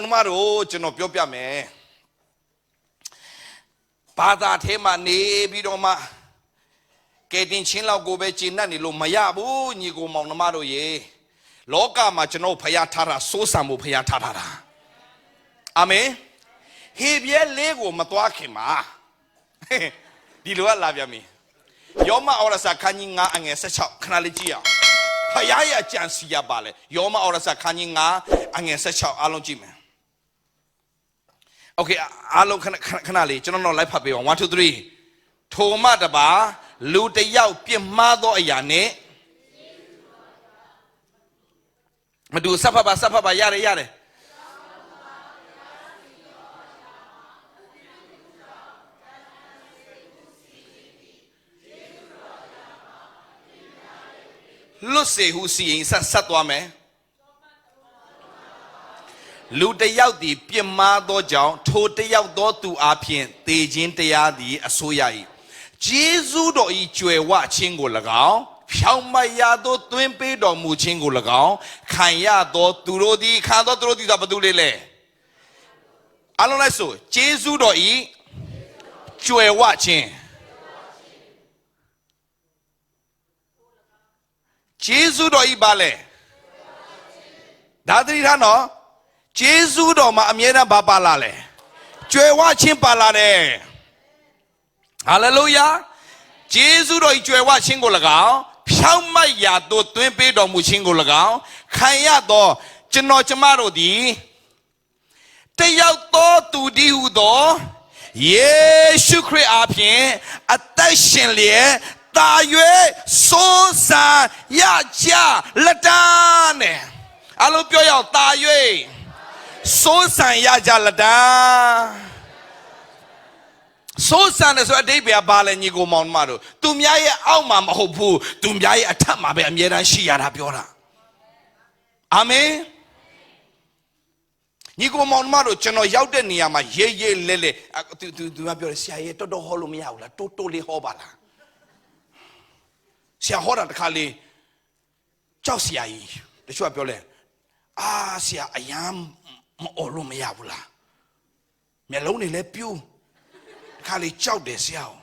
Maro, General Piame Pada Tema Ne Bidoma Getting Chinla Gobe Chinani Mayabu, Nigo Monamaro ye Loka Machano Payatara, Sosamu Payatara. Amen. He be a Lego Matuakima. Dilua Laviami. Yoma Orasa Kanyinga and such a Kanaligia. Payaya Jansia Bale. Yoma Orasa Kanyinga and such a Alonjime. Okay, Alo Kanali, General Life Happy on 1, 2, 3. Toma the bar, Lute Yao Piamado Ayane. Madu Sapa Yare Yare. Lucy who seeing Satwame Lute Yaudi, Piamado Jow, Tote Yaudo to Apien, Tejin Teadi, Asoyai. Jesu do Ichue watching Golagao, Piaumayado, Twimpe do Muching Golagao, Kanya do Turodi, Kando Trodi Dabadule. Aloneso, Jesu do E, Chue watching. Jesu do Ibale. Dadrihano. Jesu do ma amiena babalale. Chue watching palale. Hallelujah. Jesu do chue watching golagao. Piauma ya do twimpe do muchingo lagao. Kanya do chino chamaro di. Te yao to tu di udo. Yeshu kre apien. Attention lie. Ta yue so sa ya cha latane. Alo pyo yao ta yue. So san yaja lada. So san is what they be a ball and you go Mount Maro. Tumyaye Alma Hopu, Tumyaye Atama be a Mira Shia Biora. Amen. You go Mount Maro, Chano Yaudeniama, ye lele, to have your Sia to Holomiaula, totally hobala. Sia Hora Kali Chausiai, the Chuapole. Ah, Sia, I am. Olumayabula. Meloni le più. Kali ciao de siao.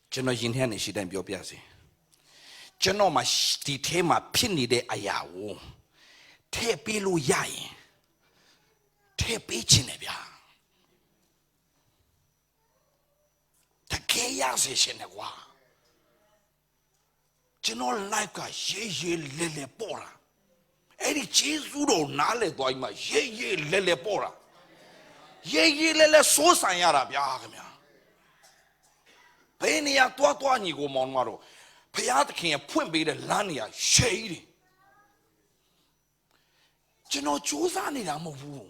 Cheno yin hen shi den bio piasi. Cheno ma ti tema pini de ayawo. Te pilu yai. Te pichine bia. Ta ke ya se shene kwa. Cheno life ka ye lele pora. Eri Jesu do nale do ima ye lele pora. Ye lele so sanyara bia kamya. Peni ya tua ni go monmaro. Payat kin pwin be de lania shady. Jeno chusa ni na mo wu.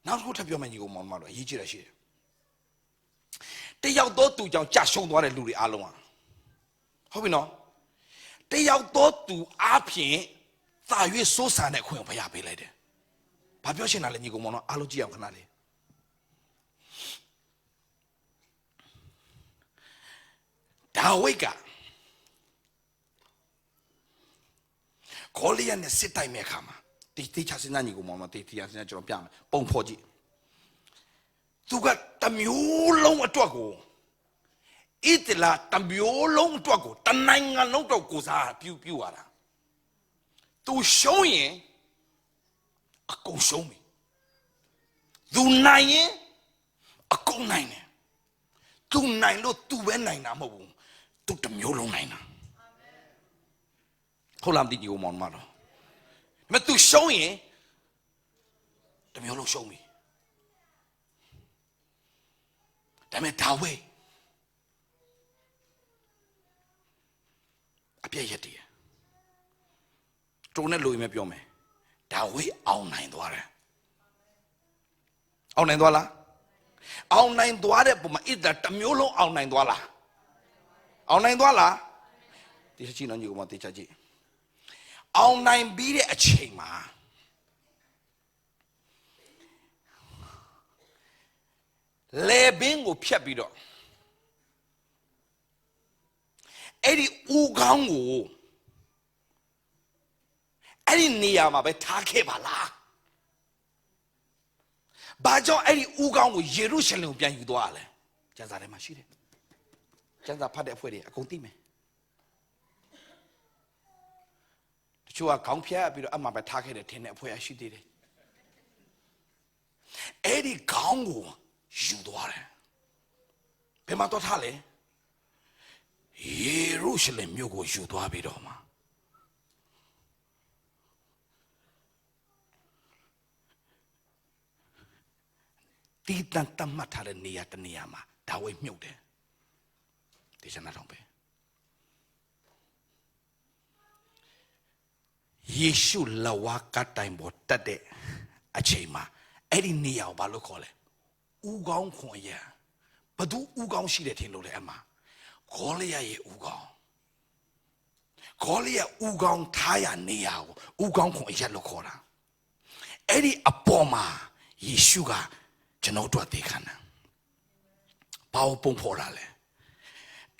Na go ta pyo ma ni go monmaro yi ji da shi. Te yao do tu jang ja shong twa de lu ri a long a.ဟုတ်ပြီနော် တယောက်တော့သူအပြင်သာ၍စိုးစံတဲ့ခွင့်ကိုဘုရားပေးလိုက်တယ်။ဘာပြောချင်တာလဲညီကောင်မောင်တို့အားလုံးကြည့်အောင်ခဏလေး။ဒါဝိတ်ကဂေါလိယနဲ့စစ်တိုက်မဲ့အခါမှာတိချစင်းသားညီကောင်မောင်တို့တိချစင်းသားကျွန်တော်ပြမယ်ပုံဖော်ကြည့်။သူကတမျိုးလုံးအတွက်ကို Itla tambio long twago, tananga long twago sa piu ara. Tu show ye, a go show me. Tu nine, a go nine. Tu nine lo tu wen nine amo, tu tambio long nine. Holam di you mon maro. But tu show ye, tambio lo show me. Damn it, that way. Apia yeti. Trone lui me piome. Da we au nine doare. Au nine doala. Au nine doare puma ida tamiolo au nine doala. Au nine doala. Ti chi no ni ko ma ti cha ji. Au nine bi de a chain ma. Le bingo phят bi do. အဲ့ဒီဦးခေါင်းကို အဲ့ဒီနေရာမှာပဲထားခဲ့ပါလားဘာကြောင့်အဲ့ဒီဦးခေါင်းကိုယေရုရှလင်ကိုပြန်ယူသွားရလဲကျမ်းစာထဲမှာရှိတယ်ကျမ်းစာဖတ်တဲ့အဖွဲ့တွေအကုန်သိမယ်တချို့ကခေါင်းဖြတ်ပြီးတော့အမှပဲထားခဲ့တယ်ထင်တဲ့အဖွဲ့အရှိသေးတယ်အဲ့ဒီခေါင်းကိုယူသွားတယ်ဘယ်မှာတော့ထားလဲယေရုရှလင်မြို့ကိုယူသွားပြီးတော့မှာတီးတန်တတ်မှတ်ထားတဲ့နေရာတနေရာမှာဒါဝိမြုပ်တယ်ဒီစနာတော့ပဲယေရှုလဝါကတိုင်ပေါ်တက်တဲ့အချိန်မှာအဲ့ဒီနေရာကိုဘာလို့ခေါ်လဲဦးကောင်းခွန်ရဘသူဦးကောင်းရှိတယ်ထင်လို့လေအမှဂေါလိယရဲ့ဦးကောင်းဂေါလိယဦးကောင်းထားရနေရာကိုဦးကောင်းခွန်ရက်လို့ခေါ်တာအဲ့ဒီအပေါ်မှာယေရှုကကျွန်တော်တို့အသေးခံတာဘာလို့ပုံဖော်တာလဲ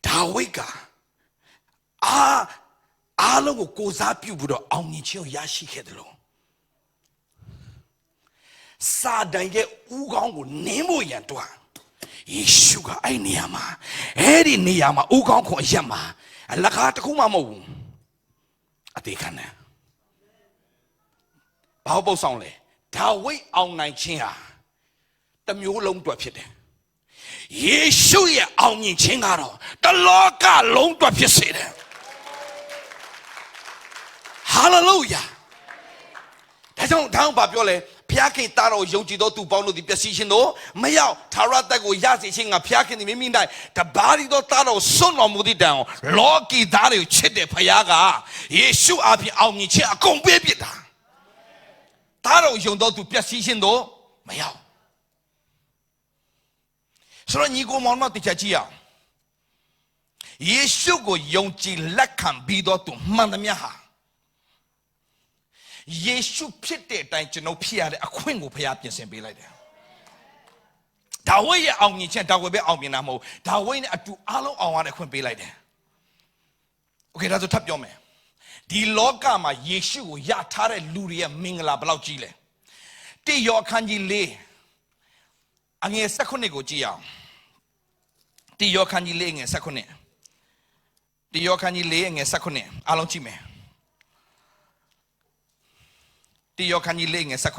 ဒါဝိဒ်ကအားလုံးကိုကိုစားပြုပြီးတော့အောင်မြင်ခြင်းကိုရရှိခဲ့တယ်လို့စာတန်ရဲ့ဦးခေါင်းကိုနင်းဖို့ရန်တွားယေရှုကအဲ့နေရာမှာအဲ့ဒီနေရာမှာဦးခေါင်းခွန်အရက်မှာအလကားတစ်ခုမှမဟုတ်ဘူးအသေးခံတယ်ဘာလို့ပုတ်ဆောင်လဲဒါဝိဒ်အောင်နိုင်ခြင်းဟာတမျိုးလုံးတွက်ဖြစ်တယ်ယေရှုရဲ့အောင်မြင်ခြင်းကတော့တလောကလုံးတွက်ဖြစ်စေတယ်ဟာလေလုယာဒါကြောင့်ဘာပြောလဲဖျားခင်သားတော်ယုံကြည်သောသူပေါင်းတို့သည်ပျက်စီးခြင်းတို့မရောက်သာရတက်ကိုရစေခြင်းငါဖျားခင်သည်မိမိ၌တပါးရီသောသားတော်ဆွတ်တော်မူသည့်တိုင်လောကီသားတွေကိုချစ်တဲ့ဖျားကယေရှုအပြင်အောင်မြင်ခြင်းအကုန်ပေးပြတာသားတော်ယုံသောသူပျက်စီးခြင်းတို့မရောက်ဆိုတော့ညီကိုမောင်မတိချာကြည့်အောင်ယေရှုကိုယုံကြည်လက်ခံပြီးတော့သူမှန်သမျှဟာယေရှုဖြစ်တဲ့အတိုင်းကျွန်တော်ဖြစ်ရတဲ့အခွင့်ကိုဖခင်ပြင်ဆင်ပေးလိုက်တယ်ဒါဝိဒ်ရဲ့အောင်မြင်ခြင်းဒါဝိဒ်ပဲအောင်မြင်တာမဟုတ်ဒါဝိဒ်နဲ့အတူအားလုံးအောင်ရတဲ့အခွင့်ပေးလိုက်တယ်โอเคဒါဆိုထပ်ပြောမယ်ဒီလောကမှာယေရှုကိုယထားတဲ့လူတွေရဲ့မင်္ဂလာဘယ်လောက်ကြီးလဲတိယောအခန်းကြီး၄အငယ်16ကိုကြည့်အောင်တိယောအခန်းကြီး၄ငယ်16တိယောအခန်းကြီး၄ငယ်16အားလုံးကြည့်မယ်တိယောခန်းကြီး၄ငယ်16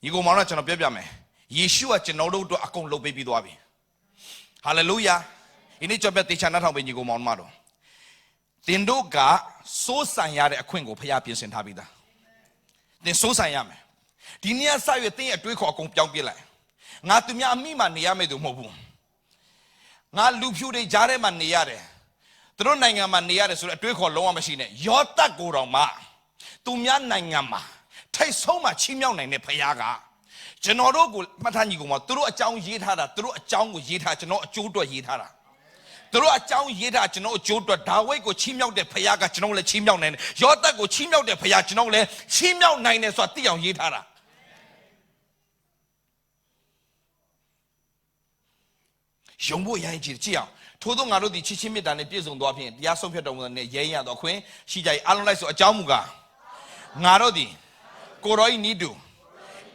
ဒီကိုမောင်တော့ကျွန်တော်ပြောပြမယ်ယေရှုကကျွန်တော်တို့အတွက်အကုန်လုပ်ပေးပြီးသွားပြီဟာလေလုယာဒီနေ့ကြောက်ပြတေချာနားထောင်ပေးညီကိုမောင်တို့သင်တို့ကစိုးစံရတဲ့အခွင့်ကိုဖခင်ပြင်ဆင်ထားပြီးသားသင်စိုးစံရမယ်ဒီနေ့ကစရွေသင်ရဲ့အတွေးခေါ်အကုန်ပြောင်းပြလိုက်ငါသူများအမိမှနေရမယ်သူမဟုတ်ဘူးငါလူဖြူတွေကြားထဲမှာနေရတယ်သူတို့နိုင်ငံမှာနေရတယ်ဆိုတော့အတွေးခေါ်လုံးဝမရှိနဲ့ယောသတ်ကိုတော်မှာသူများနိုင်ငံမှာထိတ်ဆုံးမှာချီးမြှောက်နိုင်တဲ့ဖခင်ကကျွန်တော်တို့ကိုမှတ်ထားညီကောင်မသူတို့အကြောင်းရေးထားတာသူတို့အကြောင်းကိုရေးထားကျွန်တော်အကျိုးအတွက်ရေးထားတာသူတို့အကြောင်းရေးထားကျွန်တော်အကျိုးအတွက်ဒါဝိဒ်ကိုချီးမြှောက်တဲ့ဖခင်ကကျွန်တော်လည်းချီးမြှောက်နိုင်တယ်ယောသတ်ကိုချီးမြှောက်တဲ့ဖခင်ကျွန်တော်လည်းချီးမြှောက်နိုင်တယ်ဆိုတာသိအောင်ရေးထားတာယုံဖို့ရရင်ကြည့်အောင်ထို့သောငါတို့သည်ချစ်ချင်းမေတ္တာနဲ့ပြည့်စုံသောဖြင့်တရားဆုံးဖြတ်တော်မူသောနဲ့ရဲရသောအခွင့်ရှိကြ၏အလုံးလိုက်ဆိုအကြောင်းမူကားငါတို့သည်ကိုရောဤနိတု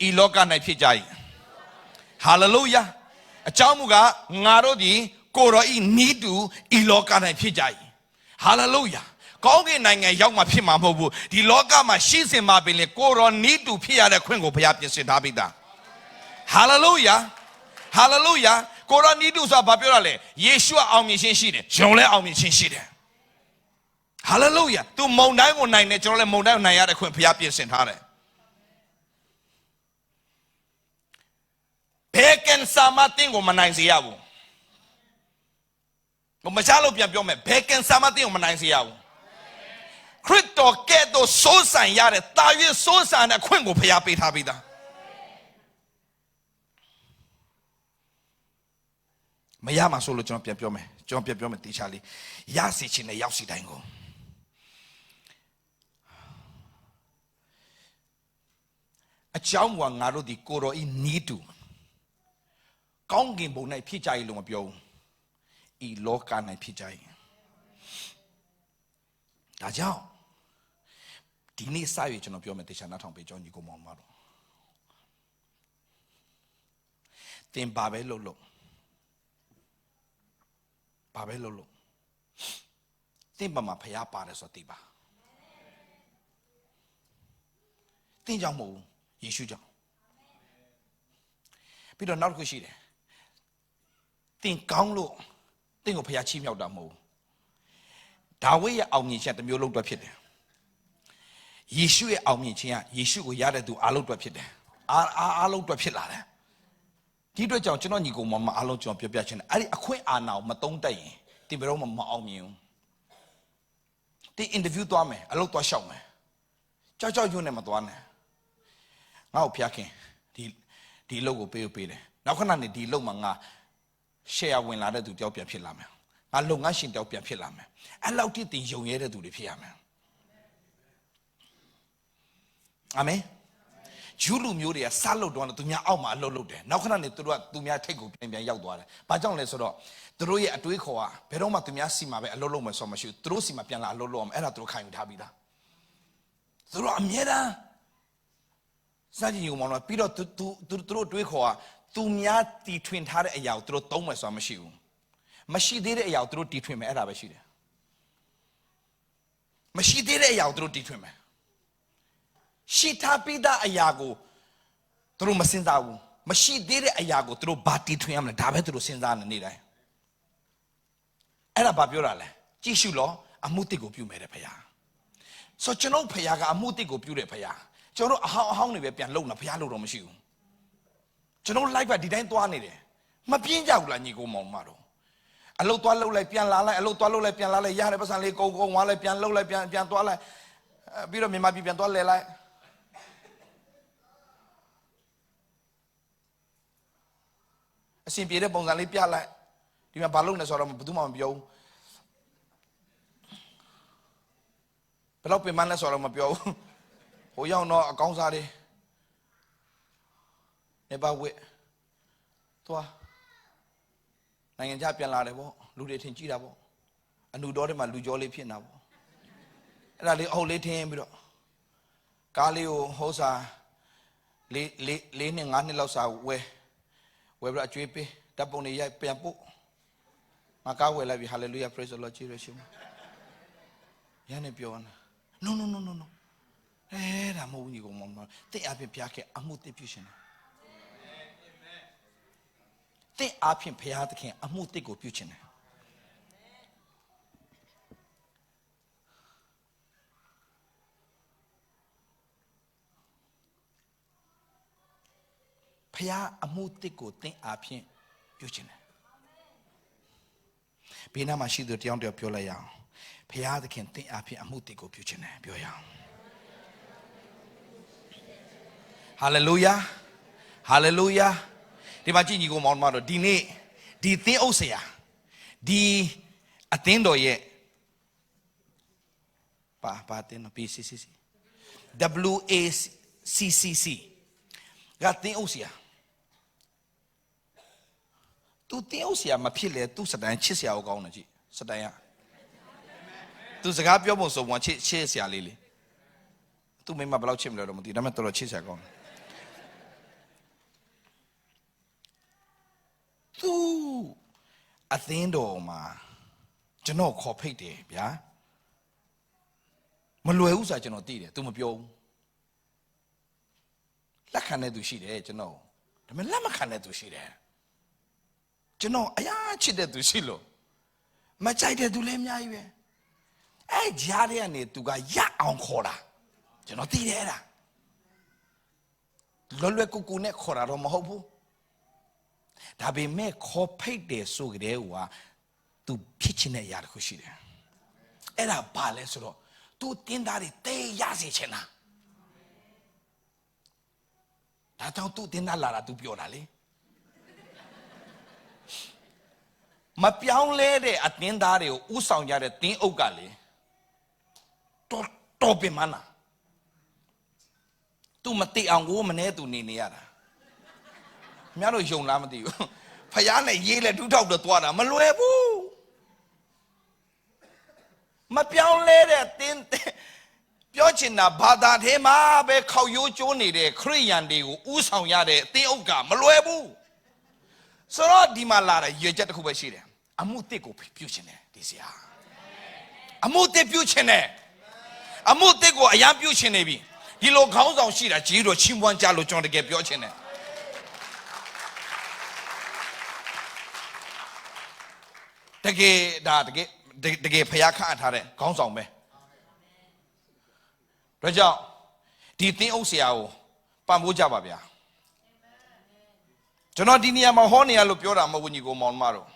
ဤလောက၌ဖြစ်ကြ၏ဟာလေလုယာအကြောင်းမူကားငါတို့သည်ကိုရောဤနိတုဤလောက၌ဖြစ်ကြ၏ဟာလေလုယာကောင်းကင်နိုင်ငံရောက်မှဖြစ်မှာမဟုတ်ဘူးဒီလောကမှာရှိစင်မှာပင်လေကိုရောနိတုဖြစ်ရတဲ့ခွင့်ကိုဘုရားပြင်ဆင်ထားပြီးသားဟာလေလုယာဟာလေလုယာကိုရောနီတုဆိုတာဘာပြောရလဲယေရှုအောင်မြင်ခြင်းရှိတယ်ယုံလဲအောင်မြင်ခြင်းရှိတယ်ဟာလေလုယာသူမုန်တိုင်းကိုနိုင်တယ်ကျွန်တော်လည်းမုန်တိုင်းကိုနိုင်ရတဲ့ခွင့်ဘုရားပြင်ဆင်ထားတယ်ဘယ်ကန်ဆာမတင်ကိုမနိုင်စေရဘူးမချလို့ပြန်ပြောမယ်ဘယ်ကန်ဆာမတင်ကိုမနိုင်စေရဘူးခရစ်တော်ကဲ့သို့စိုးစံရတဲ့တာ၍စိုးစံတဲ့ခွင့်ကိုဘုရားပေးထားပြီးသားမရမှာဆိုလို့ကျွန်တော်ပြန်ပြောမယ်တေချာလေးရစီခြင်းနဲ့ရောက်စီတိုင်းကိုအကြောင်းကငါတို့ဒီကိုရောဤနီးတူကောင်းကင်ဘုံ၌ဖြစ်ကြ၏လို့မပြောဘူးဤလောက၌ဖြစ်ကြ၏ ဒါကြောင့်ဒီနေ့စရွေးကျွန်တော်ပြောမယ်တေချာနားထောင်ပေးကြောင်းညီကိုမောင်မတော်သင်ဘာပဲလုပ်လို့သင်ဘာမှာဖျားပါတယ်ဆိုသိပါသင်ကြောင့်မဟုတ်ယေရှုကြောင့်ပြီးတော့နောက်တစ်ခုရှိတယ်သင်ကောင်းလို့သင်ကိုဖျားချီးမြှောက်တာမဟုတ်ဒါဝိဒ်ရဲ့အောင်မြင်ချက်တစ်မျိုးလုံးတော့ဖြစ်တယ်ယေရှုရဲ့အောင်မြင်ခြင်းကယေရှုကိုရတဲ့သူအားလုံးအတွက်ဖြစ်တယ်အားလုံးအတွက်ဖြစ်လာတယ်ဒီအတွက်ကြောင့်ကျွန်တော်ညီကောင်မအားလုံးကျွန်တော်ပြောပြချင်တယ်အဲ့ဒီအခွင့်အာဏာကိုမတုံးတက်ရင်ဒီဘယ်တော့မှမအောင်မြင်ဘူးဒီအင်တာဗျူးသွားမယ်အလုပ်သွားရှောက်မယ်ကြောက်ရွံ့နဲ့မသွားနဲ့ငါ့ကိုဖျားခင်ဒီအလုပ်ကိုပေးတယ်နောက်ခဏနေဒီအလုပ်မှာငါ share ဝင်လာတဲ့သူတယောက်ပြန်ဖြစ်လာမယ်ငါလုပ်ငန်းရှင်တယောက်ပြန်ဖြစ်လာမယ်အဲ့လောက်ထိတင်ယုံရဲတဲ့သူတွေဖြစ်ရမယ်အာမင်ဂျူးလူမျိုးတွေကစလုပ်တော့သူများအောက်မှာအလုပ်လုပ်တယ်နောက်ခဏနေသူတို့ကသူများထိတ်ကိုပြန်ရောက်သွားတယ်ဘာကြောင့်လဲဆိုတော့သူတို့ရဲ့အတွေးခေါ်ကဘယ်တော့မှသူများစီမှာပဲအလုပ်လုပ်မယ်ဆိုမှမရှိဘူးသူတို့စီမှာပြန်လာအလုပ်လုပ်အောင်အဲ့ဒါသူတို့ခံယူထားပြီးသားသူတို့အမြဲတမ်းစကြင်ယူမောင်းတော့ပြီးတော့သူတို့တွေးခေါ်ကသူများတီထွင်ထားတဲ့အရာကိုသူတို့သုံးမယ်ဆိုတာမရှိဘူးမရှိသေးတဲ့အရာကိုသူတို့တီထွင်မယ်အဲ့ဒါပဲရှိတယ်မရှိသေးတဲ့အရာကိုသူတို့တီထွင်မယ်ရှိထားပြီးသားအရာကိုသူတို့မစင်စားဘူးမရှိသေးတဲ့အရာကိုသူတို့ဘာတီထွင်ရမလဲဒါပဲသူတို့စဉ်းစားနေတိုင်းအဲ့ဒါဘာပြောတာလဲကြည့်ရှုလောအမှုတစ်ကိုပြုမယ်တဲ့ဖခင်ဆိုကျွန်တော်ဖခင်ကအမှုတစ်ကိုပြုတဲ့ဖခင်ကျွန်တော်အဟောင်းတွေပဲပြန်လုံတာဖခင်လို့တော့မရှိဘူးကျွန်တော် live ကဒီတိုင်းသွားနေတယ်မပြင်းကြဘူးလားညီကိုမောင်မတော်အလုတ်သွားလှုပ်လိုက်ပြန်လာလိုက်အလုတ်သွားလှုပ်လိုက်ပြန်လာလိုက်ရတဲ့ပတ်စံလေးကုန်ဝါလိုက်ပြန်လှုပ်လိုက်ပြန်သွားလိုက်ပြီးတော့မြန်မာပြည်ပြန်သွားလဲလိုက်အရှင်ပြေတဲ့ပုံစံလေးပြလိုက်ဒီမှာဘာလုပ်နေဆိုတော့ဘယ်သူမှမပြောဘူးဘယ်တော့ပြင်မလဲဆိုတော့မပြောဘူးဟိုရောက်တော့အကောင်းစားတွေနေပါဝစ်သွားနိုင်ငံခြားပြန်လာတယ်ပေါ့လူတွေထင်ကြည့်တာပေါ့အနုတော်တွေမှာလူကြောလေးဖြစ်နေတာပေါ့အဲ့ဒါလေးအုပ်လေးထင်းပြီးတော့ကားလေးကိုဟောစာလေးနှစ်5နှစ်လောက်စာဝယ်ပြီးတော့အကျွေးပေးတပ်ပုံတွေရိုက်ပြန်ပို့ငါကားဝယ်လိုက်ပြီ hallelujah praise the lord ကြီးရရှိမှာရန်နေပြောနေတာ no အဲ့ဒါမဟုတ်ဘူးညီကောင်မတဲ့အားဖြင့်ဖျားခဲ့အမှုတစ်ပြုရှင်တဲ့အားဖြင့်ဖျားသခင်အမှုတစ်ကိုပြုချင်တယ်ဖျားအမှုတစ်ကိုတဲ့အားဖြင့်ပြုချင်တယ်ဘေးနားမှာရှိသူတယောက်ပြောလိုက်ရအောင်ဖျားသခင်တဲ့အားဖြင့်အမှုတစ်ကိုပြုချင်တယ်ပြောရအောင်Hallelujah ဒီမှာကြည့်ညီကိုမောင်မတော်ဒီနေ့ဒီသင်းအုပ်ဆရာဒီအသင်းတော်ရဲ့ပါတင်းနော် PCCC WACCC ကသင်းအုပ်ဆရာသူသင်းအုပ်ဆရာမဖြစ်လေသူစတိုင်ချစ်ဆရာကိုကောင်းတယ်ကြည့်စတိုင်ကသူစကားပြောဖို့ဆိုမှချစ်ဆရာလေးလေသူမိမဘယ်လောက်ချစ်မလဲတော့မသိဒါပေမဲ့တော်တော်ချစ်ဆရာကောင်းတယ်သူအသင်းတော်မှာကျွန်တော်ခေါ်ဖိတ်တယ်ဗျာမလွယ်ဘူးဆိုတာကျွန်တော်သိတယ်သူမပြောဘူးလက်ခံတဲ့သူရှိတယ်ကျွန်တော်ဒါပေမဲ့လက်မခံတဲ့သူရှိတယ်ကျွန်တော်အရာချစ်တဲ့သူရှိလို့မကြိုက်တဲ့သူလည်းအများကြီးပဲအဲ့ကြားထဲကနေသူကရအောင်ခေါ်တာကျွန်တော်သိတယ်အဲ့ဒါလွယ်ကူနဲ့ခေါ်တာတော့မဟုတ်ဘူးဒါပေမဲ့ခေါ်ဖိတ်တယ်ဆိုကြတဲ့ဟိုကသူဖြစ်ချင်တဲ့အရာတစ်ခုရှိတယ်အဲ့ဒါဘာလဲဆိုတော့သူတင်းသားတွေတေးရစေချင်တာဒါကြောင့်သူတင်းသားလာတာသူပြောတာလေမပြောင်းလဲတဲ့အတင်းသားတွေကိုဥဆောင်ကြတဲ့တင်းအုပ်ကလေတော်ပင်မနာသူမတိအောင်ကိုမနေသူနေရတာများတော့ယုံလားမသိဘူးဖယားနဲ့ရေးလဲဒုထောက်တော့သွားတာမလွယ်ဘူး မပြောင်းလဲတဲ့တင်းပြောချင်တာဘာသာထဲမှာပဲခောက်ရိုးကျိုးနေတဲ့ခရိယန်တွေကိုဥဆောင်ရတဲ့အသင်းအုပ်ကမလွယ်ဘူးဆိုတော့ဒီမှာလာတဲ့ရွေချက်တစ်ခုပဲရှိတယ်အမှုတစ်ကိုပြုချင်တယ်ဒီဆရာအမှုတစ်ပြုချင်တယ်အမှုတစ်ကိုအရန်ပြုချင်နေပြီဒီလိုခေါင်းဆောင်ရှိတာကြီးတို့ချင်းပွားကြလို့ကျွန်တော်တကယ်ပြောချင်တယ်တကယ်ဒါတကယ်ဖျားခန့်ထားတဲ့ခေါင်းဆောင်ပဲဒါကြောင့်ဒီသင်းအုပ်ဆရာကိုပံ့ပိုးကြပါဗျာကျွန်တော်ဒီနေရာမှာဟောနေရလို့ပြောတာမဟုတ်ဘူးညီကိုမောင်မတို့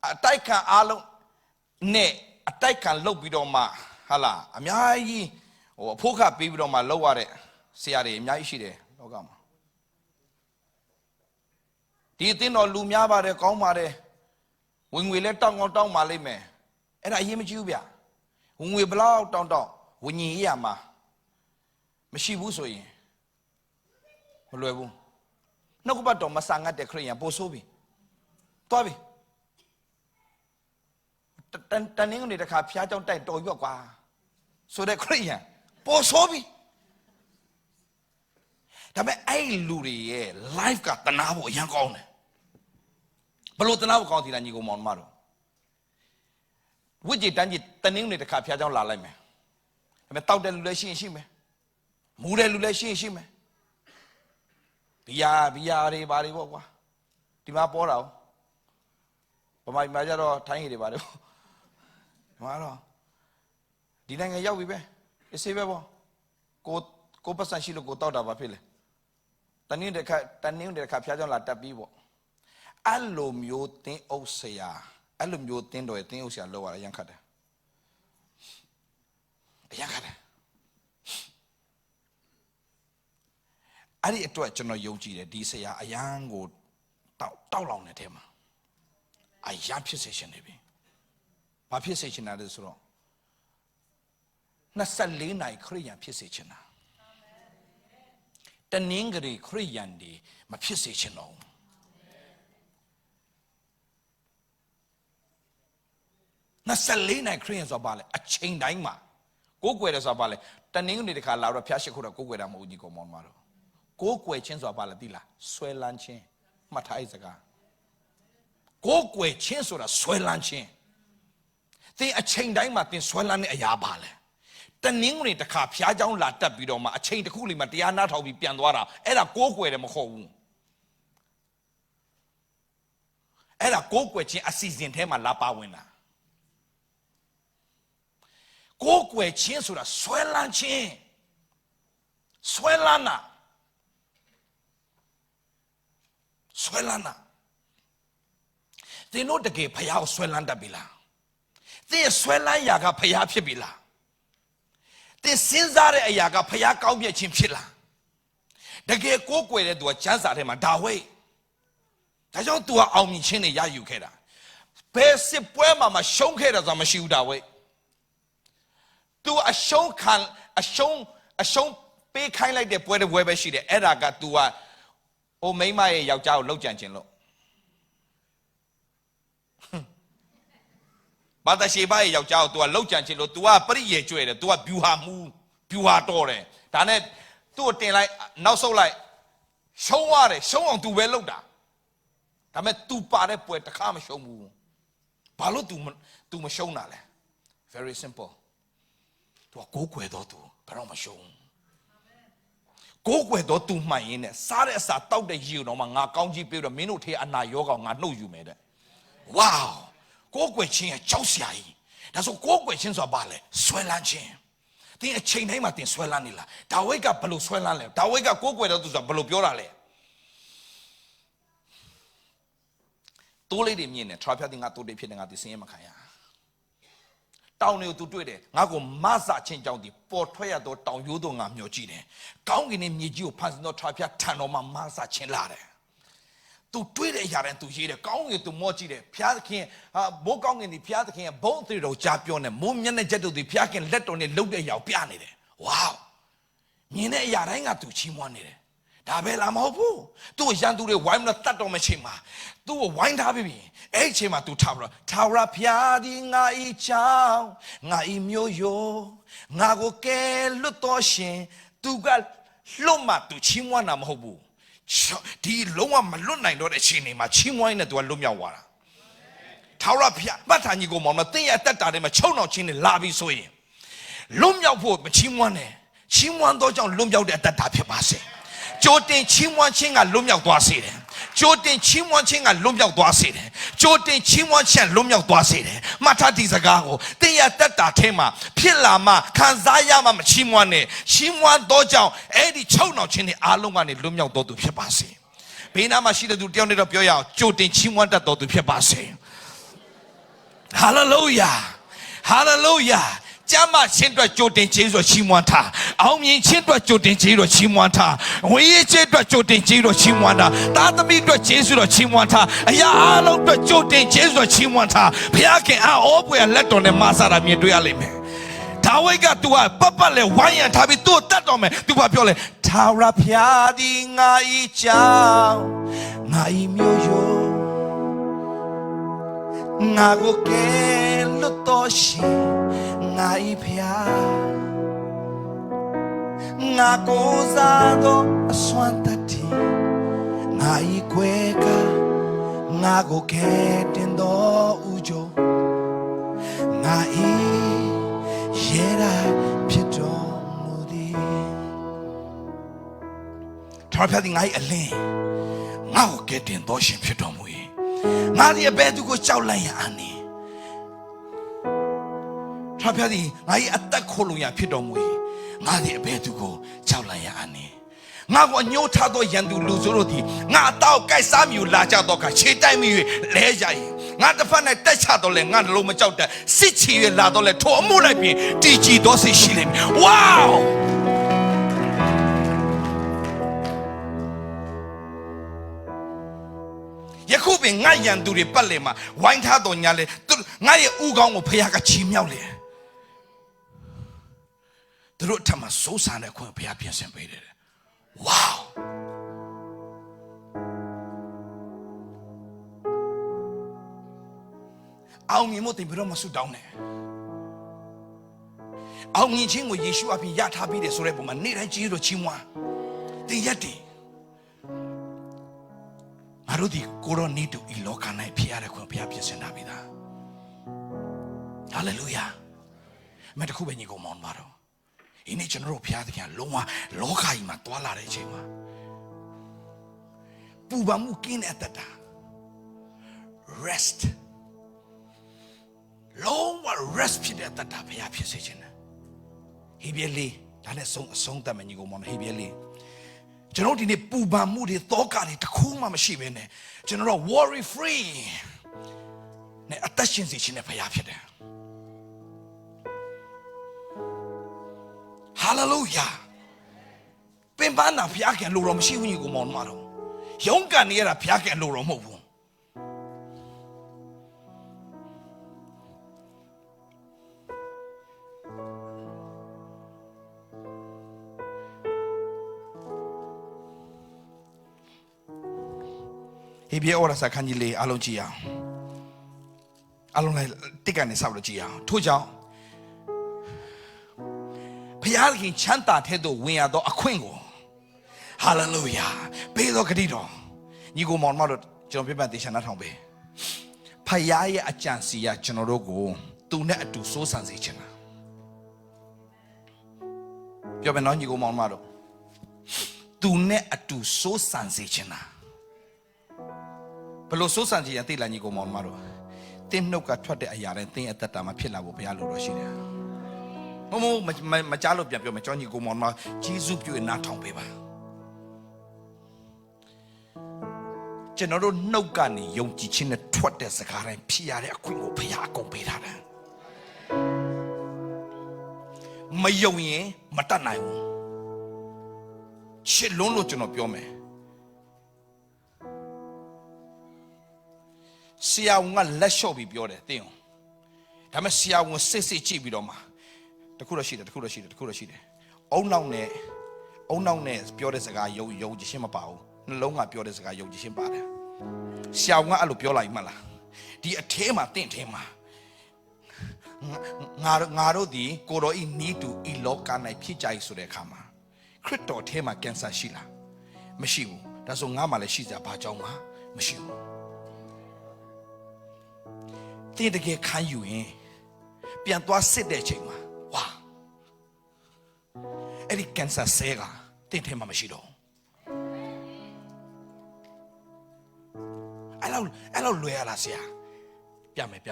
အတိုက်ခံအားလုံးနဲ့အတိုက်ခံလုပ်ပြီးတော့မှဟာလားအများကြီးအဖို့ခပေးပြီးတော့မှလုပ်ရတဲ့ဆရာတွေအများကြီးရှိတယ်လောကမှာဒီအသင်းတော်လူများပါတယ်ကောင်းပါတယ်ဝင်ငွေလဲတောင်းတောင်းပါလိမ့်မယ်အဲ့ဒါအရေးမကြီးဘူးဗျဝင်ငွေဘလောက်တောင်းဝิญဉ်ရမှာမရှိဘူးဆိုရင်မလွယ်ဘူးနှုတ်ကပတ်တော်မဆာငတ်တဲ့ခရိယန်ပို့ဆိုးပြီသွားပြီတန်နင်းကနေတခါဖျားကြောင်းတိုက်တော်ရွက်ကွာဆိုတဲ့ခရိယန်ပို့ဆိုးပြီဒါပေမဲ့အဲ့လူတွေရဲ့ life ကတနာဖို့အရန်ကောင်းတယ်ဘလို့တနာဖို့ကောင်းသီလားညီကောင်မောင်မတော်ဝိจิตတန်းကြီးတနင်းနေတခါဖျားကြောင်းလာလိုက်မယ်ဒါပေမဲ့တောက်တဲ့လူလည်းရှိမယ်မူတဲ့လူလည်းရှိမယ်ဘီယာတွေဘာတွေပေါ့ကွာဒီမှာပေါ်တာဗမာပြည်မှာကျတော့ထိုင်းကြီးတွေပါတယ်ဒီမှာတော့ဒီနိုင်ငံရောက်ပြီပဲအစေးပဲပေါ့ကိုပတ်စံရှိလို့ကိုတောက်တာပါဖြစ်လေတနင်းတဲ့ခါဖျားကြောင်းလာတက်ပြီးပေါ့အဲ့လိုမျိုးတင်းအုပ်ဆရာအဲ့လိုမျိုးတင်းတော်ရဲ့တင်းအုပ်ဆရာလောက်ရရန်ခတ်တယ်အရန်ခတ်တယ်အဲ့ဒီအတွက်ကျွန်တော်ယုံကြည်တယ်ဒီဆရာအရန်ကိုတောက်လောင်တဲ့ထဲမှာအရန်ဖြစ်စေချင်နေပြီဘာဖြစ်စေချင်တာလဲဆိုတော့24နိုင်ခရိယန်ဖြစ်စေချင်တာတနင်္ဂနွေခရိယန်ဒီမဖြစ်စေချင်တော့24နိုင်ခရိယန်ဆိုပါလေအချိန်တိုင်းမှာကိုးကွယ်တယ်ဆိုတာပါလေတနင်္ဂနွေတခါလာတော့ဖျားရှိခိုးတော့ကိုးကွယ်တာမဟုတ်ဘူးညီကောင်မောင်မတော်ကိုးကွယ်ခြင်းဆိုတာပါလေသိလားဆွဲလန်းခြင်းမှတ်ထားအဲ့စကားကိုးကွယ်ခြင်းဆိုတာဆွဲလန်းခြင်းသင်အချိန်တိုင်းမှာသင်ဆွဲလန်းတဲ့အရာပါလေတနင်္ဂနွေတခါဖျားเจ้าလာတက်ပြီးတော့မှအချိန်တစ်ခုလေးမှာတရားနာထောင်ပြီးပြန်သွားတာအဲ့ဒါကိုးကွယ်တယ်မဟုတ်ဘူးအဲ့ဒါကိုးကွယ်ခြင်းအစီအစဉ်ထဲမှာလာပါဝင်တာကိုးကွယ်ခြင်းဆိုတာဆွဲလန်းခြင်းဆွဲလန်းတာသင်တို့တကယ်ဖယားကိုဆွဲလန်းတတ်ပြီလားသင်ဆွဲလန်းရာကဖယားဖြစ်ပြီလားသင်စဉ်းစားတဲ့အရာကဖယားကောင်းမြတ်ခြင်းဖြစ်လားတကယ်ကိုးကွယ်တဲ့သူကကျမ်းစာထဲမှာဒါဝိဒ်ဒါကြောင့်သူကအောင်မြင်ခြင်းတွေရယူခဲ့တာဘယ်စစ်ပွဲမှာမရှုံးခဲ့တာဆိုတာမရှိဘူးဒါဝိဒ်သူအရှုံးပေးခိုင်းလိုက်တဲ့ပွဲတစ်ပွဲပဲရှိတယ်အဲ့ဒါက तू ကအိုမိန်းမရဲ့ယောက်ျားကိုလှုပ်ကြံခြင်းလို့ဘာသာရှေဘရဲ့ယောက်ျားကို तू ကလှုပ်ကြံခြင်းလို့ तू ကပရိယေကျွဲ့တယ် तू ကဗျူဟာတော်တယ်ဒါနဲ့သူ့ကိုတင်လိုက်နောက်ဆုတ်လိုက်ရှုံးရတယ်ရှုံးအောင် तू ပဲလှုပ်တာဒါမဲ့ तू ပါတဲ့ပွဲတစ်ခါမရှုံးဘူးဘာလို့ तू မရှုံးတာလဲ very simple तू ကိုးကွယ်တော့ तू ဘယ်တော့မရှုံးကိုးကွယ်တော့ तू မှန်ရင်းနဲ့စားတဲ့အစာတောက်တဲ့ရေတော့မှငါကောင်းကြီးပြေတော့မင်းတို့ထဲအနာရောဂါငါနှုတ်ယူမယ်တဲ့ဝေါကိုးကွယ်ခြင်းရဲ့ကြောက်စရာကြီးဒါဆိုကိုးကွယ်ခြင်းဆိုတာဘာလဲဆွဲလန်းခြင်းသင်အချိန်တိုင်းမှာသင်ဆွဲလန်းနေလားဒါဝိဒ်ကဘယ်လိုဆွဲလန်းလဲဒါဝိဒ်ကကိုးကွယ်တော့ तू ဆိုတာဘယ်လိုပြောတာလဲတိုးလေးတွေမြင်နေထရာဖျားတင်ငါတိုးတွေဖြစ်နေငါဒီစင်းရမခံရတောင်တွေကို तू တွေ့တယ်ငါကိုမဆာချင်းကြောင့်ဒီပေါ်ထွက်ရတော့တောင်ရိုးတော့ငါမျောကြည့်တယ်ကောင်းကင်နဲ့မြေကြီးကိုဖန်ဆင်းတော့ထရာဖျားထန်တော်မှာမဆာချင်းလာတယ် तू တွေ့တဲ့အရာတိုင်း तू ရေးတယ်ကောင်းကင် तू မော့ကြည့်တယ်ဖျားသခင်မိုးကောင်းကင်ဒီဖျားသခင်ဘုံအသေးတော်ကြားပြောနေမိုးမျက်နှာချက်တို့ဒီဖျားခင်လက်တော်နဲ့လှုပ်တဲ့အရာကိုပြနေတယ်ဝေါမြင်တဲ့အရာတိုင်းက तू ချီးမွမ်းနေတယ် ဒါပဲလားမဟုတ်ဘူးသူ့ရန်သူတွေဝိုင်းမလို့တတ်တော်မယ့်ချိန်မှာသူ့ကိုဝိုင်းထားပြီအဲ့ဒီချိန်မှာသူထားပြီးတော့ထာဝရဘုရားဒီငါဤချောင်းငါဤမျိုးရိုးငါကိုကယ်လွတ်တော်ရှင်သူကလွတ်မှသူချီးမွမ်းတာမဟုတ်ဘူးဒီလုံးဝမလွတ်နိုင်တော့တဲ့အချိန်တွေမှာချီးမွမ်းနေသူကလွတ်မြောက်သွားတာထာဝရဘုရားပတ်ထာညီကိုမောင်မတင်းရအသက်တာတွေမှာချုံအောင်ချင်းတွေလာပြီးဆိုရင်လွတ်မြောက်ဖို့မချီးမွမ်းနဲ့ချီးမွမ်းသောကြောင့်လွတ်မြောက်တဲ့အသက်တာဖြစ်ပါစေကြိုတင်ချီးမွမ်းခြင်းကလွတ်မြောက်သွားစေတယ်ကြိုတင်ချီးမွမ်းခြင်းကလွတ်မြောက်သွားစေတယ်ကြိုတင်ချီးမွမ်းခြင်းလွတ်မြောက်သွားစေတယ်မှတ်ထားဒီစကားကိုတင်းရတက်တာထဲမှာဖြစ်လာမှခံစားရမှမချီးမွမ်းနဲ့ချီးမွမ်းသောကြောင့်အဲ့ဒီချုံအောင်ခြင်းတွေအားလုံးကနေလွတ်မြောက်တော်သူဖြစ်ပါစေဘေးနားမှာရှိတဲ့သူတယောက်နဲ့တော့ပြောရအောင်ကြိုတင်ချီးမွမ်းတတ်တော်သူဖြစ်ပါစေဟာလေလုယာဟာလေလုယာကျမ်းမာခြင်းအတွက်ကြိုတင်ခြင်းဆိုချီးမွမ်းထားအောင်မြင်ခြင်းအတွက်ကြိုတင်ခြင်းဆိုချီးမွမ်းထားဝိညာဉ်ခြင်းအတွက်ကြိုတင်ခြင်းဆိုချီးမွမ်းထားသားသမီးအတွက်ခြင်းဆိုချီးမွမ်းထားအရာအလုံးအတွက်ကြိုတင်ခြင်းဆိုချီးမွမ်းထားဘုရားခင်အောပွေလက်တော်နဲ့မဆာတာမြင်တွေ့ရလိမ့်မယ်ဒါဝိဒ်ကသူကပတ်လဲဝိုင်းရံထားပြီးသူ့တတ်တော်မယ်သူကပြောလဲထာဝရဘုရားဒီငါဤကြောင့်ငါဤမျိုးရိုးငါကိုကယ်လွတ်တော်ရှင်ငါဤဖျားငါကိုစားသောအစွမ်းတတ်တီငါဤခွဲကငါကိုကယ်တင်တော်ဥကြုံငါဤရေရာဖြစ်တော်မူသည်ထာဝရဘုရားသည်ငါဤအလင်းငါကိုကယ်တင်တော်ရှင်ဖြစ်တော်မူ၏ငါသည်အဘယ်သူကိုကြောက်လန့်ရအနှင့်ထာဝရဘုရားသည်ငါ၏အသက်ခိုးလုံရဖြစ်တော်မူ၏ငါသည်အဘယ်သူကိုကြောက်လန့်ရအနှင့်ငါကိုညှိုးထားသောရန်သူလူဆိုးတို့သည်ငါအသားကိုကိုက်စားမြူလာကြတော့ကခြေတိုက်မိ၍လဲကြ၏ငါတစ်ဖက်၌တက်ချတော့လဲငါနှလုံးမကြောက်တတ်စစ်ချီ၍လာတော့လဲထိုအမှုလိုက်ပြင်တည်ကြည်သောစိတ်ရှိလိမ့်မယ်ဝေါယခုပင်ငါရန်သူတွေပတ်လည်မှာဝိုင်းထားတော်ညာလဲငါရဲ့ဥကောင်းကိုဖခင်ကချီးမြှောက်လေသူတို့ထမစိုးစံတဲ့ခွင့်ဖခင်ပြင်ဆင်ပေးတယ်ဝေါအောင်မြင်မို့တင်ပြီးတော့မဆူတောင်းနဲ့အောင်မြင်ခြင်းကိုယေရှုအပြင်ရထားပြီးတယ်ဆိုတဲ့ပုံမှာနေ့တိုင်းကြီးတို့ချီးမွမ်းတင်ရက်တည်ငါတို့ဒီကိုရောနီတူဤလောက၌ဖြစ်ရတဲ့ခွင့်ဘုရားပြင်ဆင်ထားပြီသားဟာလေလုယာမတခုပဲညီကောင်မောင်ပါတော့ဒီနေ့ကျွန်တော်တို့ဘုရားသခင်လုံးဝလောကကြီးမှာတွာလာတဲ့အချိန်မှာပူပန်မှုကင်းတဲ့အတ္တ rest လုံးဝ rest ဖြစ်တဲ့အတ္တဘုရားဖြစ်စေခြင်းနဲ့ဟေဘရဲလေးဒါနဲ့ဆုံးတတ်မယ်ညီကောင်မောင်ဟေဘရဲလေးကျွန်တော်ဒီနေ့ပူပန်မှုတွေတောကတွေတခုမှမရှိဘဲနဲ့ကျွန်တော် worry free နဲ့အသက်ရှင်စေခြင်းနဲ့ဘုရားဖြစ်တယ် hallelujah ပင်ပန်းတာဘုရားခင်လိုတော်မရှိဘူးညီကိုမောင်မတော်ရုန်းကန်နေရတာဘုရားခင်လိုတော်မဟုတ်ဘူးဟေဘရဲဩဝါဒစာခန်းကြီးလေးအားလုံးကြည့်အောင်အားလုံးလိုက်တစ်ကနေဆောက်လို့ကြည့်အောင်ထို့ကြောင့်ဘုရားခင်ချမ်းသာတဲ့သို့ဝင်ရသောအခွင့်ကိုဟာလေလုယာပေးသောဂတိတော်ညီကိုမောင်မတို့ကျွန်တော်ပြပတ်သေချာနားထောင်ပေးဖခင်ရဲ့အကြံစီရကျွန်တော်တို့ကိုသူနဲ့အတူစိုးစံစေချင်တာပြောမယ်နော်ညီကိုမောင်မတို့သူနဲ့အတူစိုးစံစေချင်တာဘလို့စိုးစံကြည်ရသိလာညီကိုမောင်မတို့တင်းနှုတ်ကထွက်တဲ့အရာတိုင်းတင်းအသက်တာမှာဖြစ်လာဖို့ဘုရားလိုတော်ရှိတယ်မကြားလို့ပြန်ပြောမယ်ကျောင်းညီကိုမောင်မဂျေဇုပြုနားထောင်ပေးပါကျွန်တော်တို့နှုတ်ကနေယုံကြည်ခြင်းနဲ့ထွက်တဲ့စကားတိုင်းဖြစ်ရတဲ့အခွင့်ကိုဘုရားအကုန်ပေးထားတယ်မယုံရင်မတတ်နိုင်ဘူးရှစ်လုံးလို့ကျွန်တော်ပြောမယ်ဆရာဝန်ကလက်လျှော့ပြီးပြောတယ်တင်းအောင်ဒါပေမဲ့ဆရာဝန်စစ်ကြည့်ပြီးတော့မှတခုတော့ရှိတယ်အုံနောက်နဲ့ အုံနောက်နဲ့ပြောတဲ့စကားယုံကြည်ခြင်းမပါဘူးနှလုံးကပြောတဲ့စကားယုံကြည်ခြင်းပါတယ်ဆရာကအဲ့လိုပြောလိုက်မှလားဒီအထဲမှာတင့်ထဲမှာငါတို့ဒီကိုတော်ဤနီးတူဤလောက၌ဖြစ်ကြ၏ဆိုတဲ့အခါမှာခရစ်တော်ထဲမှာကင်ဆာရှိလားမရှိဘူးဒါဆိုငါမှလည်းရှိစရာဘာကြောင့်မှမရှိဘူးတင်းတကယ်ခံယူရင်ပြန်သွားစစ်တဲ့ချိန်မှာဝါအဲ့ဒီကင်ဆာဆဲကတင်းထဲမှာမရှိတော့အဲ့လိုလွယ်ရလားဆရာပြမယ်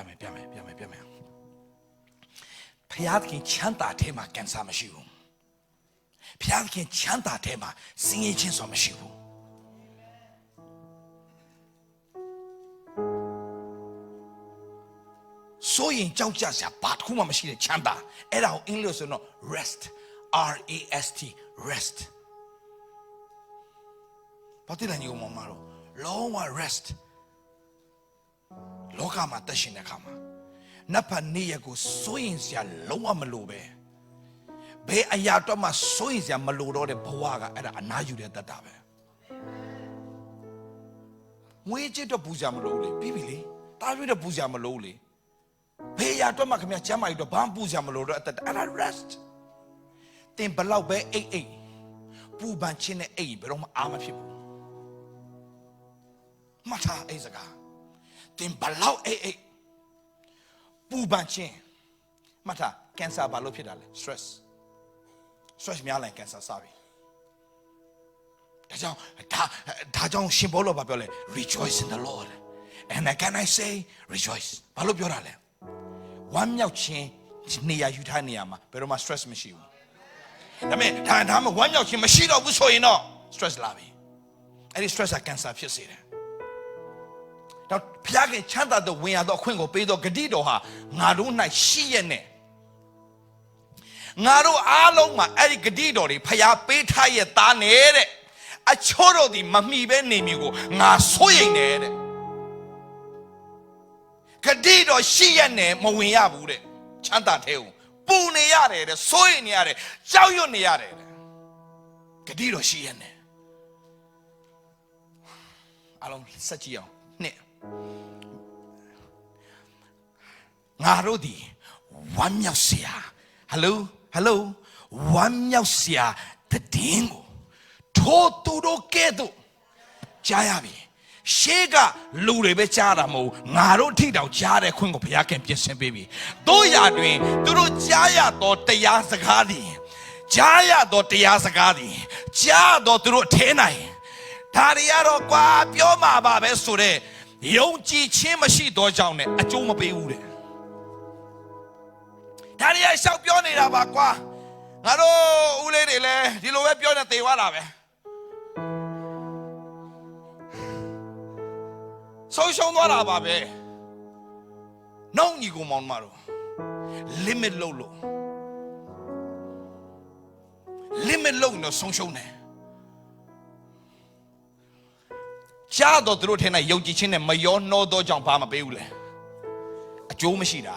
ဖျားခင်ချမ်းသာထဲမှာကင်ဆာမရှိဘူးဖျားခင်ချမ်းသာထဲမှာစင်ရေးချင်းစွာမရှိဘူးဆိုရင်ကြောက်ကြစရာဘာတစ်ခုမှမရှိတဲ့ချမ်းသာအဲ့ဒါကိုအင်္ဂလိပ်ဆိုတော့ rest R-E-S-T rest ဘာတိလဲညီကောင်မတို့လုံးဝ rest လောကမှာတက်ရှင်တဲ့အခါမှာနတ်ဖန်နေ့ရက်ကိုစိုးရင်စရာလုံးဝမလိုပဲဘယ်အရာတော့မှစိုးရင်စရာမလိုတော့တဲ့ဘဝကအဲ့ဒါအနာယူတဲ့တတ်တာပဲငွေကြေးတော့ပူစရာမလိုလေပြီးပြီလေတားရွေးတော့ပူစရာမလိုလေဘယ်အရာတော့မှခင်ဗျာကျမ်းမာကြီးတော့ဘာမှပူစရာမလိုတော့အဲ့ဒါ rest တင်ဘလောက်ပဲအိတ်ပူပန်ခြင်းနဲ့အိတ်ဘယ်တော့မှအာမဖြစ်ဘူးမှတ်ထားအဲ့စကားတင်ဘလောက်အိတ်ပူပန်ခြင်းမှတ်ထားကင်ဆာဘာလို့ဖြစ်တာလဲ stress များလိုက်ကင်ဆာစပြီဒါကြောင့်ရှင်ဘောလောဘာပြောလဲ rejoice in the Lord and can I say rejoice ဘာလို့ပြောတာလဲဝမ်းမြောက်ခြင်းနေရာယူထားနေရာမှာဘယ်တော့မှ stress မရှိဘူးဒါပေမဲ့ဒါမှဝမ်းမြောက်ခြင်းမရှိတော့ဘူးဆိုရင်တော့ stress လာပြီအဲ့ဒီ stress ကကင်ဆာဖြစ်စေတယ်တော့ဖျားခင်ချမ်းသာတဲ့ဝင်ရတော့အခွင့်ကိုပေးတော့ဂတိတော်ဟာငါတို့၌ရှိရနဲ့ငါတို့အားလုံးမှာအဲ့ဒီဂတိတော်တွေဖျားပေးထားရဲ့သားနဲ့တဲ့အချို့တို့ဒီမမှီပဲနေမျိုးကိုငါစိုးရိမ်တယ်တဲ့ဂတိတော်ရှိရနဲ့မဝင်ရဘူးတဲ့ချမ်းသာတဲ့ပူနေရတယ်တဲ့စိုးရိမ်နေရတယ်ကြောက်ရွံ့နေရတယ်တဲ့ဂတိတော်ရှိရနဲ့အားလုံးစက်ကြည့်အောင်နှစ်ငါတို့ဒီဝမ်းမြောက်စရာဟယ်လိုဝမ်းမြောက်စရာတည်င်းကိုထိုးသူတို့ကဲ့သို့ကြားရပြီရှေးကလူတွေပဲကြားတာမဟုတ်ငါတို့ထိတောင်ကြားတဲ့ခွင့်ကိုဘုရားခင်ပြင်ဆင်ပေးပြီတို့ရာတွင်သူတို့ကြားရသောတရားစကားသည်ကြားရသောတရားစကားသည်ကြားသောသူတို့ထဲနိုင်ဒါတွေကတော့ကွာပြောမှာပါပဲဆိုတဲ့ယုံကြည်ခြင်းမရှိသောကြောင့်နဲ့အကျိုးမပေးဘူးတဲ့ဒါတွေရှောက်ပြောနေတာပါကွာငါတို့ဦးလေးတွေလည်းဒီလိုပဲပြောနေသေသွားတာပဲဆုံးရှုံးသွားတာပါပဲနှုံညီကိုမောင်မတို့ limit လို့ဆုံးရှုံးတယ်ကြားတော့သူတို့ထဲ၌ယုံကြည်ခြင်းနဲ့မရောနှောသောကြောင့်ဘာမပေးဘူးလဲအကျိုးမရှိတာ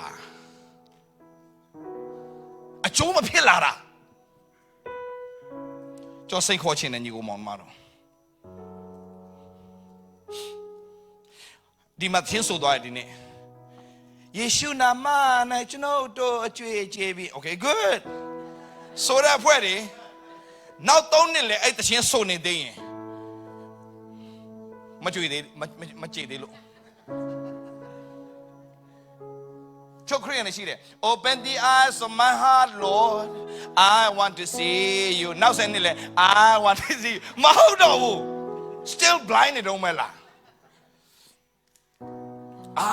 အကျိုးမဖြစ်လာတာကျော်စိတ်ခေါ်ခြင်းနဲ့ညီကိုမောင်မတော်ဒီမှာသင်ဆိုသွားတယ်ဒီနေ့ယေရှုနာမ၌ကျွန်တော်တို့အကျွေးကျေးပြီး okay good ဆိုတဲ့ဖွဲ့တွေနောက်3နှစ်လေအဲ့တခြင်းဆိုနေသေးရင်မကြွေသေးလို့ချုပ်ခရီးနဲ့ရှိတယ် Open the eyes of my heart Lord I want to see you နောက်ဆက်နေလေ I want to see you မဟုတ်တော့ဘူး still blind နေတော့မလား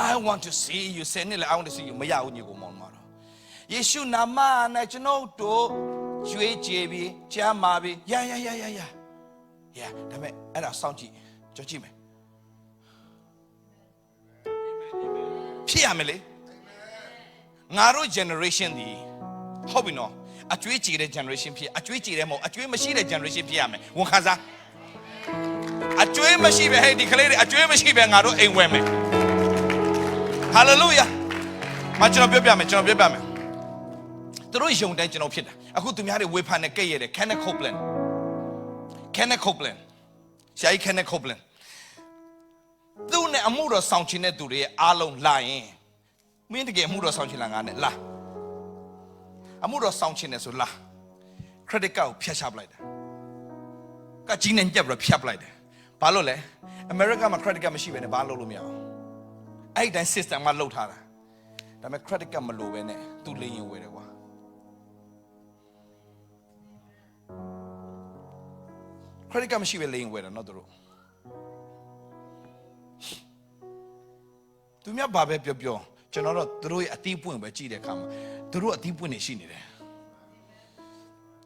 I want to see you ဆက်နေလေ I want to see you မရဘူးညီကိုမောင်မတော်ယေရှုနာမနဲ့ကျွန်တော်တို့ကျွေးကြေးပြီးကြားမှာပြီးရဒါပေမဲ့အဲ့ဒါစောင့်ကြည့်ကြောက်ကြည့်မယ်ဖြစ်ရမယ်လေငါတို့ generation ဒီဟုတ်ပြီနော်အကျွေးကြည်တဲ့ generation ဖြစ်အကျွေးကြည်တဲ့မဟုတ်အကျွေးမရှိတဲ့ generation ဖြစ်ရမယ်ဝန်ခံစားအကျွေးမရှိပဲဟဲ့ဒီကလေးတွေအကျွေးမရှိပဲငါတို့အိမ်ဝယ်မယ် hallelujah မကျွန်တော်ပြောပြမယ်သူတို့ယုံတိုင်းကျွန်တော်ဖြစ်တာအခုသူများတွေဝေဖန်နဲ့ကဲ့ရဲ့တယ် Kenneth Copeland Kenneth Copeland ဆရာကြီး Kenneth Copeland သူနဲ့အမှုတော်ဆောင်ချင်တဲ့သူတွေရဲ့အားလုံးလာရင်မင်းတကယ်အမှုတော်ဆောင်ချင်လားငါနဲ့လာအမှုတော်ဆောင်ချင်တယ်ဆိုလာ credit card ကိုဖျက်ချပလိုက်တာကကြီးနဲ့ညက်ပြီးတော့ဖျက်ပလိုက်တယ်ဘာလို့လဲ America မှာ credit card မရှိဘဲနဲ့ဘာလုပ်လို့မရအောင်အဲ့ဒီတိုင်း system ကလုပ်ထားတာဒါပေမဲ့ credit card မလိုဘဲနဲ့သူလေရင်ဝယ်တယ်ကွာcredit card မရှိဘဲလေရင်ဝယ်တာနော်သူများဘာပဲပြောကျွန်တော်တို့သူတို့ရဲ့အသီးပွင့်ပဲကြည့်တဲ့အခါမှာသူတို့အသီးပွင့်နေရှိနေတယ်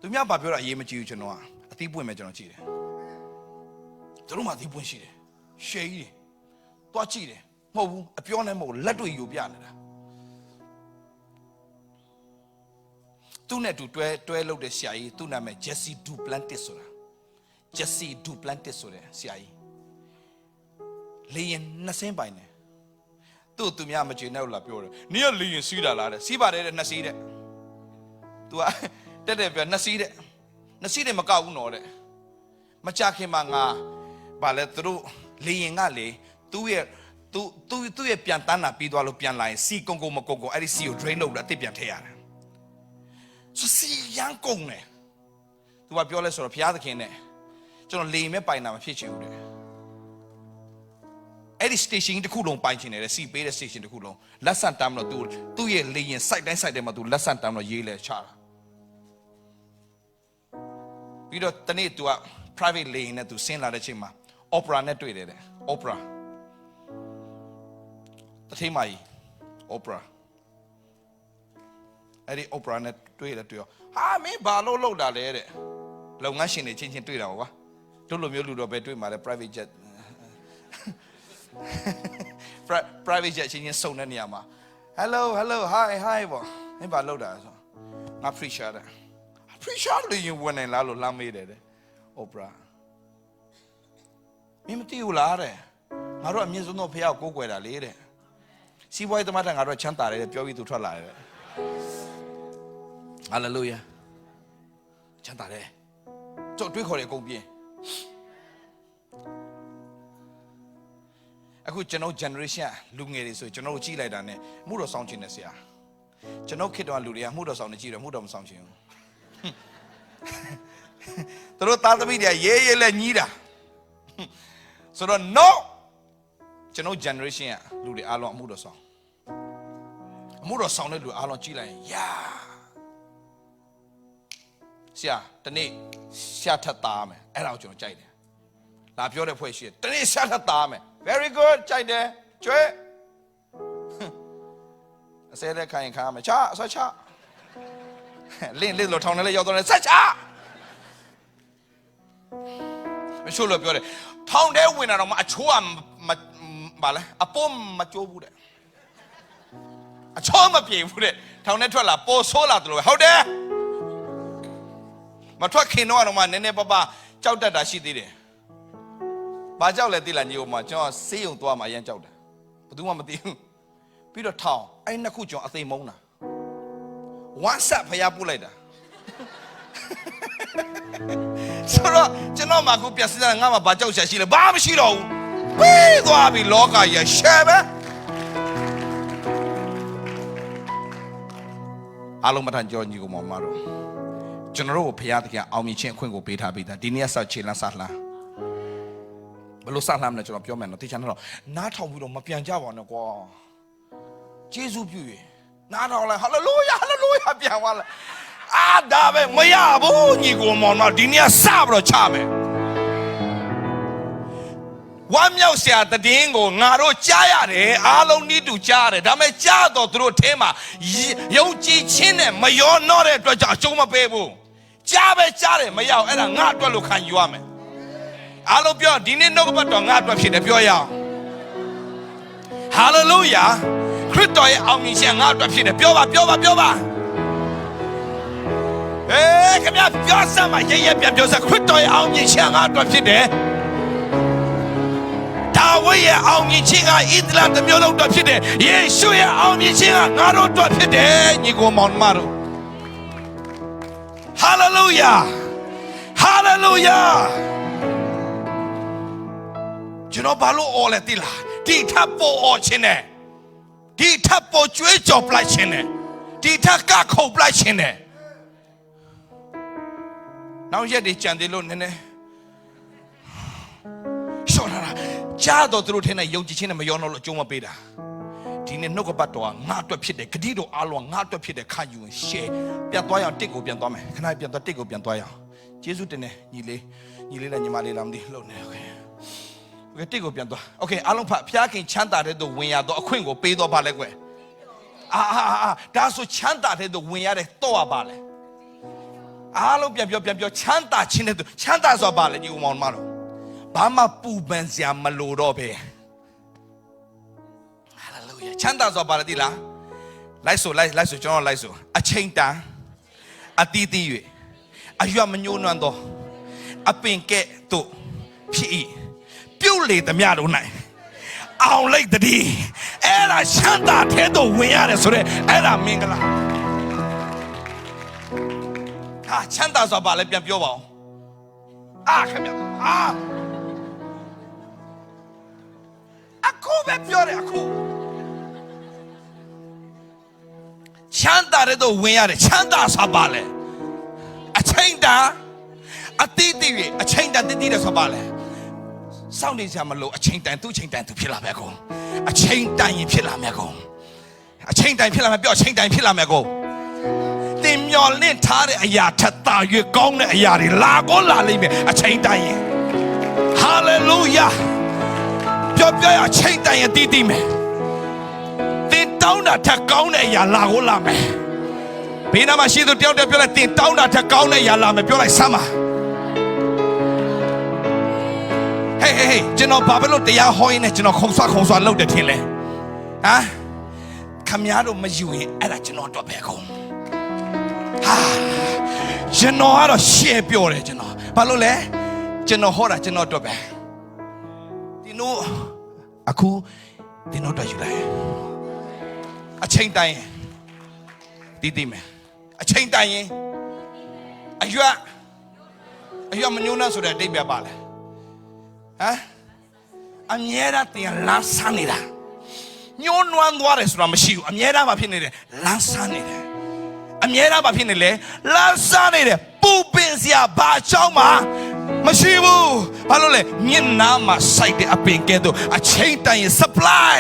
သူများဘာပြောတာအရေးမကြီးဘူးကျွန်တော်ကအသီးပွင့်ပဲကျွန်တော်ကြည့်တယ်သူတို့မှအသီးပွင့်ရှိတယ်ရှယ်ကြီးတယ်တွားကြည့်တယ်မဟုတ်ဘူးအပြောနဲ့မဟုတ်လက်တွေ့ယူပြနေတာသူနဲ့တူတွဲလုပ်တဲ့ဆရာကြီးသူ့နာမည် Jesse Duplantis ဆိုတာ Jesse Duplantis ဆိုတဲ့ဆရာကြီးလေရင်နှစ်စင်းပိုင်တယ်သူများမကျေနပ်ဘူးလားပြောတယ်နင်ကလေရင်စီးတာလားတဲ့စီးပါတယ်တဲ့နှစ်စီးတဲ့ तू ကတက်ပြောနှစ်စီးတဲ့မကောက်ဘူးနော်တဲ့မကြခင်မှာငါဗာလဲသူတို့လေရင်ကလေသူ့ရဲ့ပြန်တန်းတာပြီးသွားလို့ပြန်လာရင်စီကုံမကုံအဲ့ဒီစီကို drain လုပ်တာအစ်ပြန်ထည့်ရတယ်ဆိုစီရန်ကုံတယ် तू ကပြောလဲဆိုတော့ဘုရားသခင်နဲ့ကျွန်တော်လေရင်မဲ့ပိုင်တာမဖြစ်ချင်ဘူးတဲ့အဲ့ဒီ station တစ်ခုလုံးပိုင်ချင်တယ်စီပေးတဲ့ station တစ်ခုလုံးလက်ဆန်တမ်းတော့သူ့ရဲ့လေရင် site တိုင်း site ထဲမှာ तू လက်ဆန်တမ်းတော့ရေးလဲချတာပြီးတော့တနေ့ तू က private လေရင်နဲ့ तू ဆင်းလာတဲ့ချိန်မှာ opera နဲ့တွေ့တယ်တဲ့ opera တထေးမကြီး opera အဲ့ဒီ opera နဲ့တွေ့တယ်တွေ့ရောဟာမင်းဘာလို့လောက်တာလဲတဲ့လုပ်ငန်းရှင်တွေချင်းတွေ့တာကွာတို့လိုမျိုးလူတော့ပဲတွေ့မှာလဲ private jet private jet ချင်းစုံတဲ့နေရာမှာ hello hi ပေါ့မင်းဘာလုပ်တာဆိုငါ preacher တဲ့ preacher လို့ရင်ဝင်နေလားလို့လမ်းမေးတယ်တဲ့ opera မင်းမသိဘူးလားတဲ့ငါတို့အမြင့်ဆုံးသောဖခင်ကိုကိုးကွယ်တာလေတဲ့စီးပွားရေးသမားတဲ့ငါတို့ချမ်းသာတယ်ပြောပြီးသူထွက်လာတယ် hallelujah ချမ်းသာတယ်ကျုပ်တွေးခေါ်တယ်အကုန်ပြင်းအခုကျွန်တော် generation လူငယ်တွေဆိုကျွန်တော်တို့ကြည့်လိုက်တာနဲ့မှုတော်ဆောင်ခြင်းနဲ့ဆရာကျွန်တော်ခေတ္တကလူတွေကမှုတော်ဆောင်နေကြည့်တယ်မှုတော်မဆောင်ခြင်းဘူးသူတို့သားသမီးတွေရေးလဲညီးတာဆိုတော့ no ကျွန်တော် generation ကလူတွေအားလုံးအမှုတော်ဆောင်တဲ့လူအားလုံးကြည့်လိုက်ရင်ယာဆရာတနေ့ရှာထပ်သားမယ်အဲ့ဒါကိုကျွန်တော်ကြိုက်တယ်လာပြောတဲ့ဖွဲ့ရှိတယ်တနေ့ရှာထပ်သားမယ်very good ကြိုက်တယ်ကျွဲအစဲလက်ခိုင်ခါမယ်ချဆွဲချလင်းလို့ထောင်းတယ်လေရောက်တော့ဆက်ချမရှိလို့ပြောတယ်ထောင်းတဲ့ဝင်တာတော့အချိုးကဘာလဲအပေါ်မကျိုးဘူးတဲ့အချိုးမပြေဘူးတဲ့ထောင်းနဲ့ထွက်လာပေါ်ဆိုးလာတယ်လို့ဟုတ်တယ်မထွက်ခင်တော့နည်းနည်းပါကြောက်တတ်တာရှိသေးတယ်ဘာကြောက်လဲသိလားညီကောင်မကျွန်တော်ဆေးရုံသွားမှအရင်ကြောက်တယ်ဘယ်သူမှမသိဘူးပြီးတော့ထောင်းအဲ့နှစ်ခုကျွန်တော်အသိမုန်းတာဝမ်းဆက်ဖျားပို့လိုက်တာဆိုတော့ကျွန်တော်မှအခုပြစစ်တာငါမှဘာကြောက်ရှာရှိလဲဘာမှရှိတော့ဘူးပြီးသွားပြီလောကကြီးရှယ်ပဲအားလုံးမထန်ကြောညီကောင်မတို့ကျွန်တော်တို့ဘုရားသခင်အောင်မြင်ခြင်းအခွင့်ကိုပေးထားပြီးသားဒီနေ့ဆောက်ခြေလမ်းစားလှမ်းဘယ်လိုစားလှမ်းမလဲကျွန်တော်ပြောမယ်နော်တေချာတော့နားထောင်ပြီးတော့မပြန်ကြပါနဲ့ကွာကျေးဇူးပြုရင်နားထောင်လိုက်ဟာလေလုယာပြန်သွားလိုက်အာဒါပဲမရဘူးညီကိုမောင်မဒီနေ့စပြီးတော့ချမယ်ဝမ်းမြောက်စရာတည်င်းကိုငါတို့ကြားရတယ်အားလုံးဤတူကြားရတယ်ဒါပေမဲ့ကြားတော့သူတို့ထဲမှာယုံကြည်ခြင်းနဲ့မရောတော့တဲ့အတွက်ကြောင့်အကျုံးမပေးဘူးကြားပဲကြားတယ်မရအောင်အဲ့ဒါငါအတွက်လို့ခံယူရမယ်အားလုံးပြောဒီနေ့နှုတ်ကပတ်တော်ငါအတွက်ဖြစ်တယ်ပြောရအောင်ဟာလေလုယာခရစ်တော်ရဲ့အောင်မြင်ခြင်းငါအတွက်ဖြစ်တယ်ပြောပါခင်ဗျာပြောစမ်းပါရဲပြန်ပြောစမ်းခရစ်တော်ရဲ့အောင်မြင်ခြင်းငါအတွက်ဖြစ်တယ်ဒါဝိရဲ့အောင်မြင်ခြင်းကဣသလတစ်မျိုးလုံးအတွက်ဖြစ်တယ်ယေရှုရဲ့အောင်မြင်ခြင်းကငါတို့အတွက်ဖြစ်တယ်ညီကိုမောင်မတို့ဟာလေလုယာ ကျွန်တော်ဘာလို့အော်လဲသိလားဒီထပ်ပေါ်အော်ခြင်းနဲ့ဒီထပ်ပေါ်ကြွေးကြော်ပလိုက်ခြင်းနဲ့ဒီထပ်ကခုန်ပလိုက်ခြင်းနဲ့နောက်ရက်တွေကြံသေးလို့နည်းနည်းရှော့လာတာကြားတော့သူတို့ထဲနဲ့ယုံကြည်ခြင်းနဲ့မယောတော့လို့အကျုံးမပေးတာဒီနေ့နှုတ်ကပတ်တော်ကငါအတွက်ဖြစ်တယ်ဂတိတော်အားလုံးငါအတွက်ဖြစ်တယ်ခါယူရင်ရှယ်ပြန်သွားရအောင်တစ်ကိုပြန်သွားမယ်ခဏပြန်သွားတစ်ကိုပြန်သွားရအောင်ယေရှုတင်နေညီလေးနဲ့ညီမလေးလာမသိလှုပ်နေโอเคတစ်ကိုပြန်သွားโอเคအားလုံးဖတ်ဖျားခင်ချမ်းသာတဲ့သူဝင်ရတော့အခွင့်ကိုပေးတော့ပါလဲကွယ်ဒါဆိုချမ်းသာတဲ့သူဝင်ရတဲ့တော့ပါလဲအားလုံးပြန်ပြောချမ်းသာခြင်းတဲ့သူချမ်းသာဆိုပါလဲညီဦးမောင်မတော်ဘာမှပူပန်စရာမလိုတော့ပဲဟာလေလုယာချမ်းသာဆိုပါလဲဒီလားလိုက်ဆိုကျွန်တော်လိုက်ဆိုအချိန်တန်အတီးတီး၍အရွက်မညှိုးနွမ်းသောအပင်ကဲ့သို့ဖြစ်၏ပြုတ်လေသမျှတို့၌အောင်လိုက်တည်းအဲ့ဒါချမ်းသာတဲ့သို့ဝင်ရတယ်ဆိုတော့အဲ့ဒါမင်္ဂလာချမ်းသာဆိုပါလဲပြန်ပြောပါအောင်ခင်ဗျအခုပဲပြောတယ်အခုချမ်းသာတဲ့သို့ဝင်ရတယ်ချမ်းသာဆိုပါလဲအချိန်တန်အတီးတီးအချိန်တန်တီးတယ်ဆိုပါလဲစောင့်နေကြမလို့အချိန်တန်သူ့ချိန်တန်သူဖြစ်လာမယ်ကောအချိန်တန်ရင်ဖြစ်လာမယ်ကောအချိန်တန်ဖြစ်လာမယ်ပြောအချိန်တန်ဖြစ်လာမယ်ကောတင်မျော်လင့်ထားတဲ့အရာထက်သာ၍ကောင်းတဲ့အရာတွေလာကောလာလိမ့်မယ်အချိန်တန်ရင်ဟာလေလုယာပြောရအချိန်တန်ရင်တီးမယ်တင်တောင်းတာထက်ကောင်းတဲ့အရာလာကောလာမယ်ဘေးနားမှာရှိသူတယောက်တည်းပြောလိုက်တင်တောင်းတာထက်ကောင်းတဲ့အရာလာမယ်ပြောလိုက်စမ်းပါဟေးကျွန်တော်ဘာလို့တရားဟောရင်းနဲ့ကျွန်တော်ခုံဆွာလုပ်တယ်ထင်လဲခမများတို့မယူရင်အဲ့ဒါကျွန်တော်တော့ပဲကုန်ကျွန်တော်ကတော့ရှယ်ပြောတယ်ကျွန်တော်ဘာလို့လဲကျွန်တော်ဟောတာကျွန်တော်တော့ပဲဒီနို့အခုဒီနို့တော့ယူလိုက်အချိန်တိုင်းတီးမယ်အချိန်တိုင်းရင်အရွက်မညှိုးနှံဆိုတဲ့အတိတ်ပဲပါလဲအမြဲတမ်းတင်လမ်းဆန်းနေတာညှိုးနွမ်းသွားတယ်ဆိုတာမရှိဘူးအမြဲတမ်းမဖြစ်နေတယ်လမ်းဆန်းနေတယ်အမြဲတမ်းမဖြစ်နေလေလမ်းဆန်းနေတယ်ပူပင်စရာဘာအကြောင်းမှမရှိဘူးဘာလို့လဲမျက်နှာမှာစိုက်တဲ့အပင်ကဲ့သို့အချိန်တိုင်း supply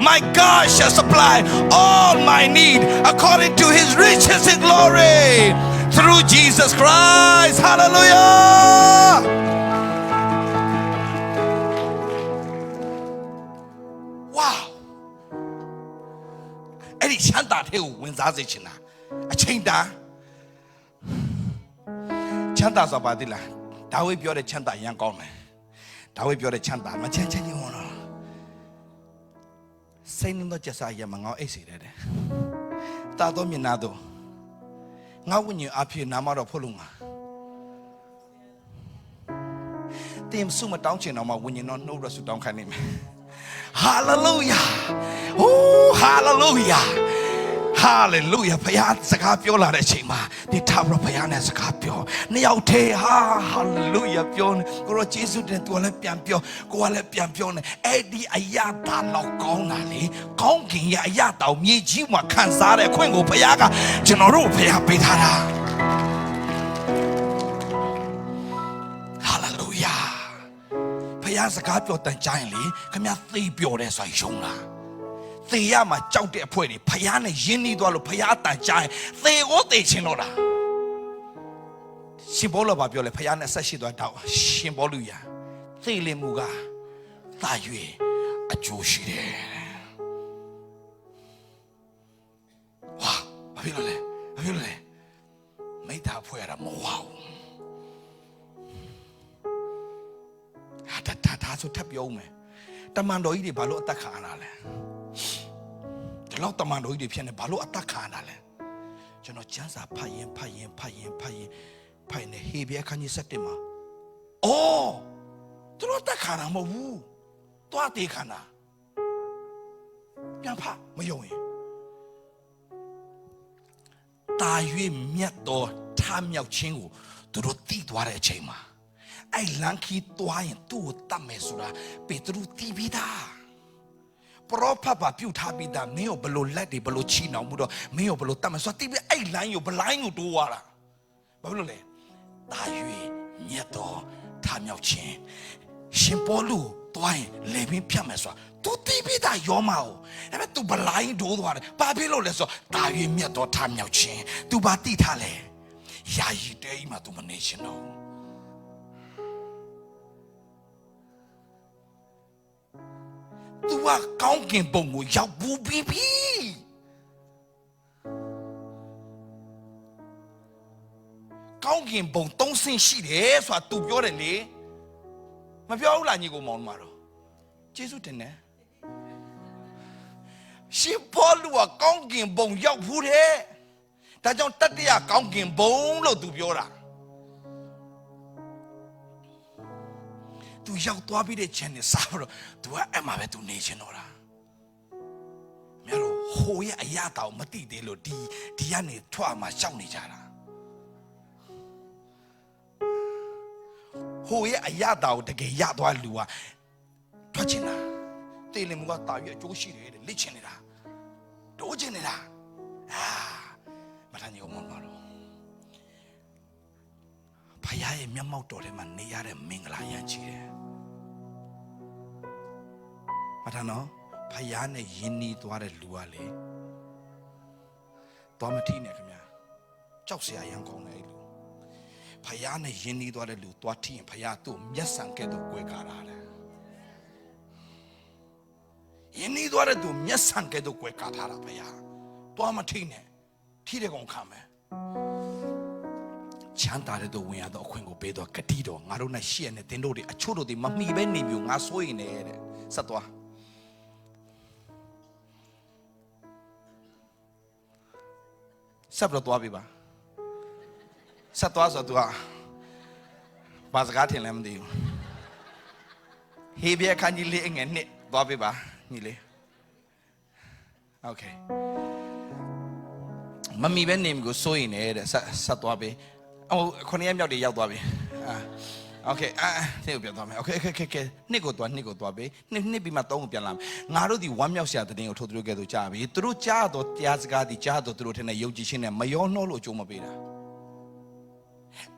my God shall supply all my need according to his riches in glory through Jesus Christ hallelujahအဲ့ဒီချမ်းသာတဲ့ကိုဝင်စားစေချင်တာအချိန်တန်ချမ်းသာဆိုပါသေးလားဒါဝိပြောတဲ့ချမ်းသာရန်ကောင်းတယ်ဒါဝိပြောတဲ့ချမ်းသာမချမ်းချင်းဝင်တော့စိတ်နှတော့ကျဆာရမငေါအိတ်စီတယ်တာတော့မြင်နာတော့ငါဝိညာဉ်အဖြစ်နာမတော့ဖို့လုံးငါတင်စုမတောင်းချင်တော့မှဝိညာဉ်တော့နှုတ်ရဆုတောင်းခိုင်းနေမယ်Hallelujah. Oh, hallelujah. Hallelujah. ဘုရားစကားပြောလာတဲ့အချိန်မှာဒီထာဝရဘုရားနဲ့စကားပြောနှစ်ယောက်တည်း hallelujah ပြောကိုရောယေရှုတဲ့သူလည်းပြန်ပြောကိုကလည်းပြန်ပြောနေအဲ့ဒီအရာတာတော့ကောင်းတာလေကောင်းကင်ရဲ့အရာတောင်မြေကြီးမှာခံစားတဲ့အခွင့်ကိုဘုရားကကျွန်တော်တို့ဘုရားပေးထားတာ Hallelujah ဘုရားစကားပြောတန်ကြရင်လေခင်ဗျာသိပြောတယ်ဆိုရင်ယုံလားသေရမှာကြောက်တဲ့အဖွဲတွေဖယားနဲ့ရင်းနှီးသွားလို့ဖယားအတန်ကြားရင်သေကိုသေချင်တော့တာရှင်ဘောလဘာပြောလဲဖယားနဲ့ဆက်ရှိသွားတော့ရှင်ဘောလူရသေလင်မူကသာ၍အကျိုးရှိတယ်ဝါဘာဖြစ်လို့လဲမိသားဖွဲ့ရတာမဟုတ်ဘူးဒါဆိုထပ်ပြောဦးမယ်တမန်တော်ကြီးတွေဘာလို့အသက်ခံရတာလဲဒီလောက်တမန်တော်ကြီးတွေဖြစ်နေဘာလို့အသက်ခံရတာလဲကျွန်တော်ကျမ်းစာဖတ်ရင်နေဟေဘရဲခန်းကြီး7မှာအော်သူတို့အသက်ခံတာမဟုတ်ဘူးသွားတေးခံတာပြန်ဖတ်မယုံရင်တာ၍မြတ်တော်ထမြောက်ခြင်းကိုသူတို့သိသွားတဲ့အချိန်မှာ ai lanki toain tu tamme sura Petru tibida Propapa più tabida mio bello ledi bello cina mudo mio bello tamme so tibi ai lanyo belaingo tuara Bablo le ta yue nyeto ta miao chin Shin polu toain lebin piame so tu tibida yomao eme tu belain do tuara babilo le so ta yue nyeto ta miao chin tu ba ti ta le ya yi de ma tu manation no Tu a cao kiến bông ngồi giáo bù bì bì Cao kiến bông tông sinh sĩ thế Xoa tù biểu đến đi Mà biểu là như cô mong mà rồi Giê xu tên nè Sĩ bỏ lưu à cao kiến bông giáo bù thế Ta trong tất đi à cao kiến bông lộ tù biểu ra Tu giao toa bị để chen này sao rồi, tu em mà về tu này chen nó ra, mẹ lo hồi ấy ya tao mất đi để lo đi anh này thoa mà sao này ra, hồi ấy ya tao để cái ya toa lúa, thoa chen à, đây là một cái tạo việc chỗ gì đấy lấy chen này ra, đổ chen này ra, mà thằng nhiều món mà lo, phải em nhắm mau trôi mà này ya em mình lại anh chị đấy. Mà thằng nó phải giá này yên đi toa để lúa lấy toa mà thi này cái nhà chọc xe yang con này luôn phải giá này yên đi toa để lúa toa thi phải giá tụ nhất sang cái tụ quay cả ra đấy yên đi toa để tụ nhất sang cái tụ quay cả ra phải giá toa mà thi này thi để con khám ấy chẳng ta để tụ nguyên đó khuyên của bé đó cái đi đó ngài đâu này xuyên này tên đồ đi chỗ đồ đi mà mi bên này biểu ngài soi này sao toa sắp rồi toa bị ba sắp toa rồi toa ba giờ thì làm gì hi bây khăn gì lấy nghe nè toa bị ba như lấy ok mà mi bên này có soi này sắp toa bị con em nhau đi giao toa bị ok thế bây giờ ok này có toa bị này bị mà tao biết làm ngài rồi đi warm nhau sẽ tới đây thôi tôi cái tôi cha bị tôi cha đó tia cái đi cha đó tôi thế này yêu chỉ xin này mà yêu nó lo chung mà bị ra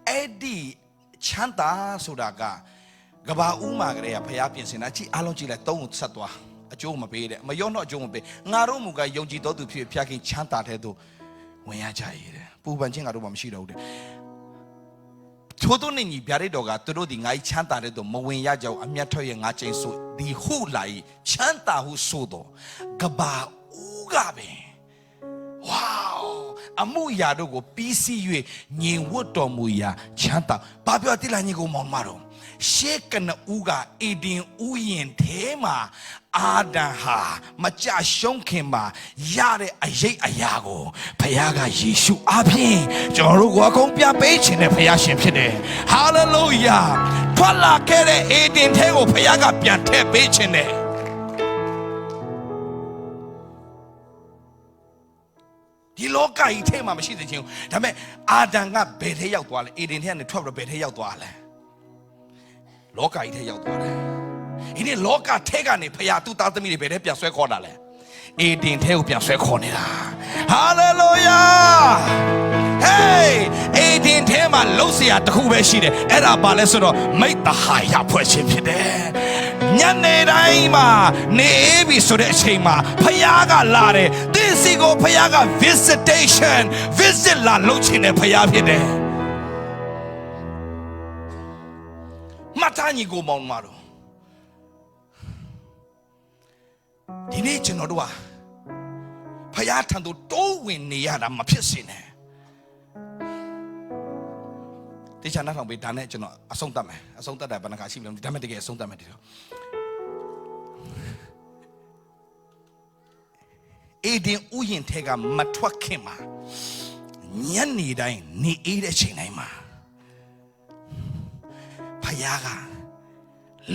Eddie chanta sudaga gaba uma cái phải áp dụng xin là chỉ alo chỉ là tao sát toa chung mà bị đấy mà yêu nó chung mà bị ngài rồi một cái yêu chỉ đó tôi phải cái chanta thế tôi when ya chạy đấy bù ban chính ngài rồi màမရှိđâu đấy Todo ni biare doga todo di ngai chanta re do mwen ya jaw amya thoye nga chain so di hu lai chanta hu so do gaba u ga be wow amu ya do ko pisi yue nyin wot tor mu ya chanta ba pyo ti la nyi ko mong ma do she kan u ga edin u yin the ma Adam ha mà cha sốngခင်mà yaတဲ့အိတ်အရာကိုဘုရားကယေရှုအပြင်ကျွန်တော်တို့ကအကုန်ပြပေးခြင်းနဲ့ဘုရားရှင်ဖြစ်တယ်ဟာလေလုယာထွက်လာခဲ့တဲ့အေဒင်ထဲကိုဘုရားကပြန်ထည့်ပေးခြင်းနဲ့ဒီလောကကြီးထဲမှာမရှိသေးခြင်းဒါပေမဲ့အာဒံကဘယ်ထဲရောက်သွားလဲအေဒင်ထဲကနေထွက်ပြီးဘယ်ထဲရောက်သွားလဲလောကကြီးထဲရောက်သွားတယ်ဒီနေ့လောကထဲကနေဖယားသူ့သားသမီးတွေဘယ်ထဲပြန်ဆွဲခေါ်တာလဲအေဒင်ထဲကိုပြန်ဆွဲခေါ်နေတာဟာလေလုယာဟေးအေဒင်ထဲမှာလှုပ်เสียတခုပဲရှိတယ်အဲ့ဒါဘာလဲဆိုတော့မိတ္တဟာယဖွဲ့ခြင်းဖြစ်တယ်ညနေတိုင်းမှာနေပြီဆိုတဲ့အချိန်မှာဖယားကလာတယ်သင်စီကိုဖယားက visit လာလုပ်ခြင်းနဲ့ဖယားဖြစ်တယ်မတ်တာညီကိုမောင်မတော်ဒီနေ့ကျွန်တော်တို့ဟာဖယားထံသို့တိုးဝင်နေရတာမဖြစ်စေနဲ့တေချာနာထောင်ပေးဒါနဲ့ကျွန်တော်အဆုံးသတ်မယ်အဆုံးသတ်တယ်ဘယ်နှခါရှိမလဲဒါမှတကယ်အဆုံးသတ်မယ်ဒီတော့အေဒင်ဥယျာဉ်ထဲကမထွက်ခင်မှာညနေတိုင်းနေအေးတဲ့ချိန်တိုင်းမှာဖယားက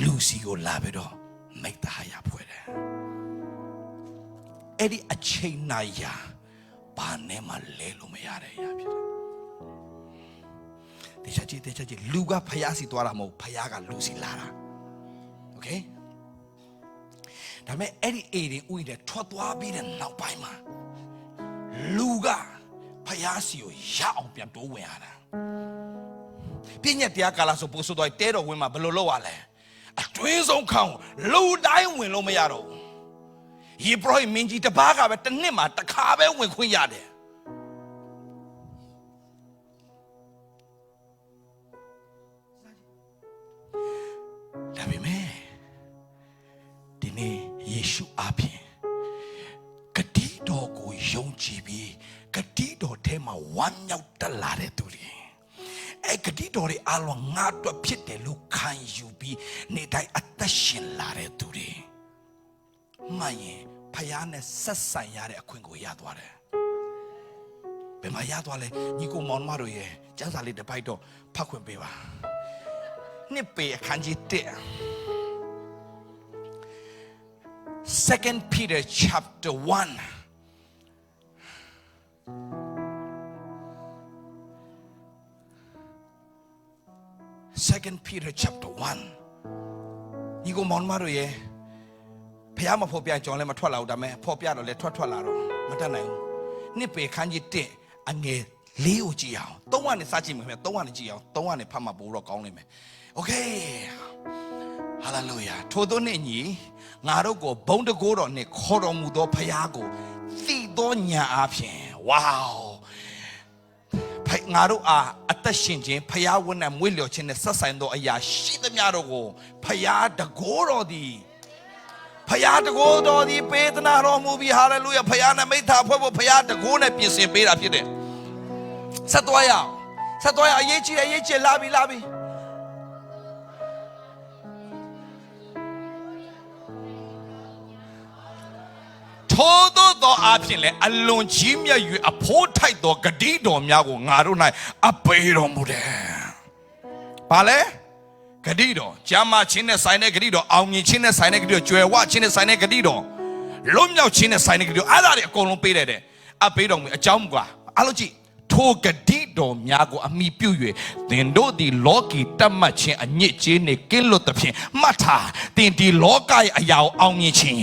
လူစီကိုလာပြီးတော့မိတ္တဟာယဖွဲ့တယ်အဲ့ဒီအချိန်နိုင်ရာဘာနဲ့မှလဲလို့မရတဲ့အရာဖြစ်တယ် တေချာကြည့်လူကဖယားစီသွားတာမဟုတ်ဖယားကလူစီလာတာโอเคဒါပေမဲ့အဲ့ဒီအေရင်ဥယျာဉ်ထွက်သွားပြီးတဲ့နောက်ပိုင်းမှာလူကဖယားစီကိုရအောင်ပြန်တိုးဝင်ရတာပြည့်ညက်တရားကာလဆိုပို့ဆိုတော့တဲတော်ဝင်မှာဘယ်လိုလုပ်ရလဲအတွင်းဆုံးခေါင်းလူတိုင်းဝင်လို့မရတော့ယေဘရဟိမင်းကြီးတပားကပဲတစ်နှစ်မှာတစ်ခါပဲဝင်ခွင့်ရတယ်ဒါပေမဲ့ဒီနေ့ယေရှုအားဖြင့်ဂတိတော်ကိုယုံကြည်ပြီးဂတိတော်ထဲမှာဝမ်းမြောက်တက်လာတဲ့သူတွေအဲ့ဂတိတော်တွေအလုံးငါအတွက်ဖြစ်တယ်လို့ခံယူပြီးနေ့တိုင်းအသက်ရှင်လာတဲ့သူတွေမှန်ရင်ဖယားနဲ့ဆက်ဆံရတဲ့အခွင့်ကိုရသွားတယ်ဘယ်မှာရသွားလဲညီကိုမောင်မတို့ရဲ့ကျမ်းစာလေးတစ်ပိုက်တော့ဖတ်ခွင့်ပေးပါနှစ်ပေအခန်းကြီး1 2 Peter chapter 1 2 Peter chapter 1ညီကိုမောင်မတို့ရဲ့ဖះမဖော်ပြကြောင်းလည်းမထွက်လာဘူးဒါပေမဲ့ဖော်ပြတော့လည်းထွက်လာတော့မတတ်နိုင်ဘူးနှစ်ပေခန်းကြီး1အငယ်4ကိုကြည့်အောင်3ကနေစကြည့်မယ်ခင်ဗျ3ကနေကြည့်အောင်3ကနေဖတ်မှပို့တော့ကောင်းလိမ့်မယ်โอเคဟာလေလုယာထို့သောနေ့ညီငါတို့ကိုဘုံတကိုးတော်နှင့်ခေါ်တော်မူသောဖះကိုသိသောညာအားဖြင့်ဝေါငါတို့အားအသက်ရှင်ခြင်းဖះဝတ်နဲ့မွေးလျော်ခြင်းနဲ့ဆက်ဆိုင်သောအရာရှိသမျှတို့ကိုဖះတကိုးတော်သည်ဖယားတကိုးတော်ဒီပေးသနာတော်မူပြီးဟာလေလုယာဖယားနဲ့မိသားဖွဲ့ဖို့ဖယားတကိုးနဲ့ပြင်ဆင်ပေးတာဖြစ်တယ်ဆက်သွားရအောင်အရေးကြီးလာပြီထို့သောအဖြစ်လဲအလွန်ကြီးမြတ်၍အဖို့ထိုက်သောဂတိတော်များကိုငါတို့၌အပေးတော်မူတယ်ဘာလဲဂတိတော်ဂျာမချင်းနဲ့ဆိုင်တဲ့ဂတိတော်အောင်မြင်ခြင်းနဲ့ဆိုင်တဲ့ဂတိတော်ကြွယ်ဝခြင်းနဲ့ဆိုင်တဲ့ဂတိတော်လွတ်မြောက်ခြင်းနဲ့ဆိုင်တဲ့ဂတိတော်အဲ့ဒါတွေအကုန်လုံးပေးတဲ့အပေးတော်မူအကြောင်းကအလို့ကြည့်ထိုဂတိတော်များကိုအမိပြု၍သင်တို့သည်လောကီတတ်မှတ်ခြင်းအညစ်အကြေးနှင့်ကင်းလွတ်သဖြင့်မှတ်ထားသင်ဒီလောကရဲ့အရာကိုအောင်မြင်ခြင်း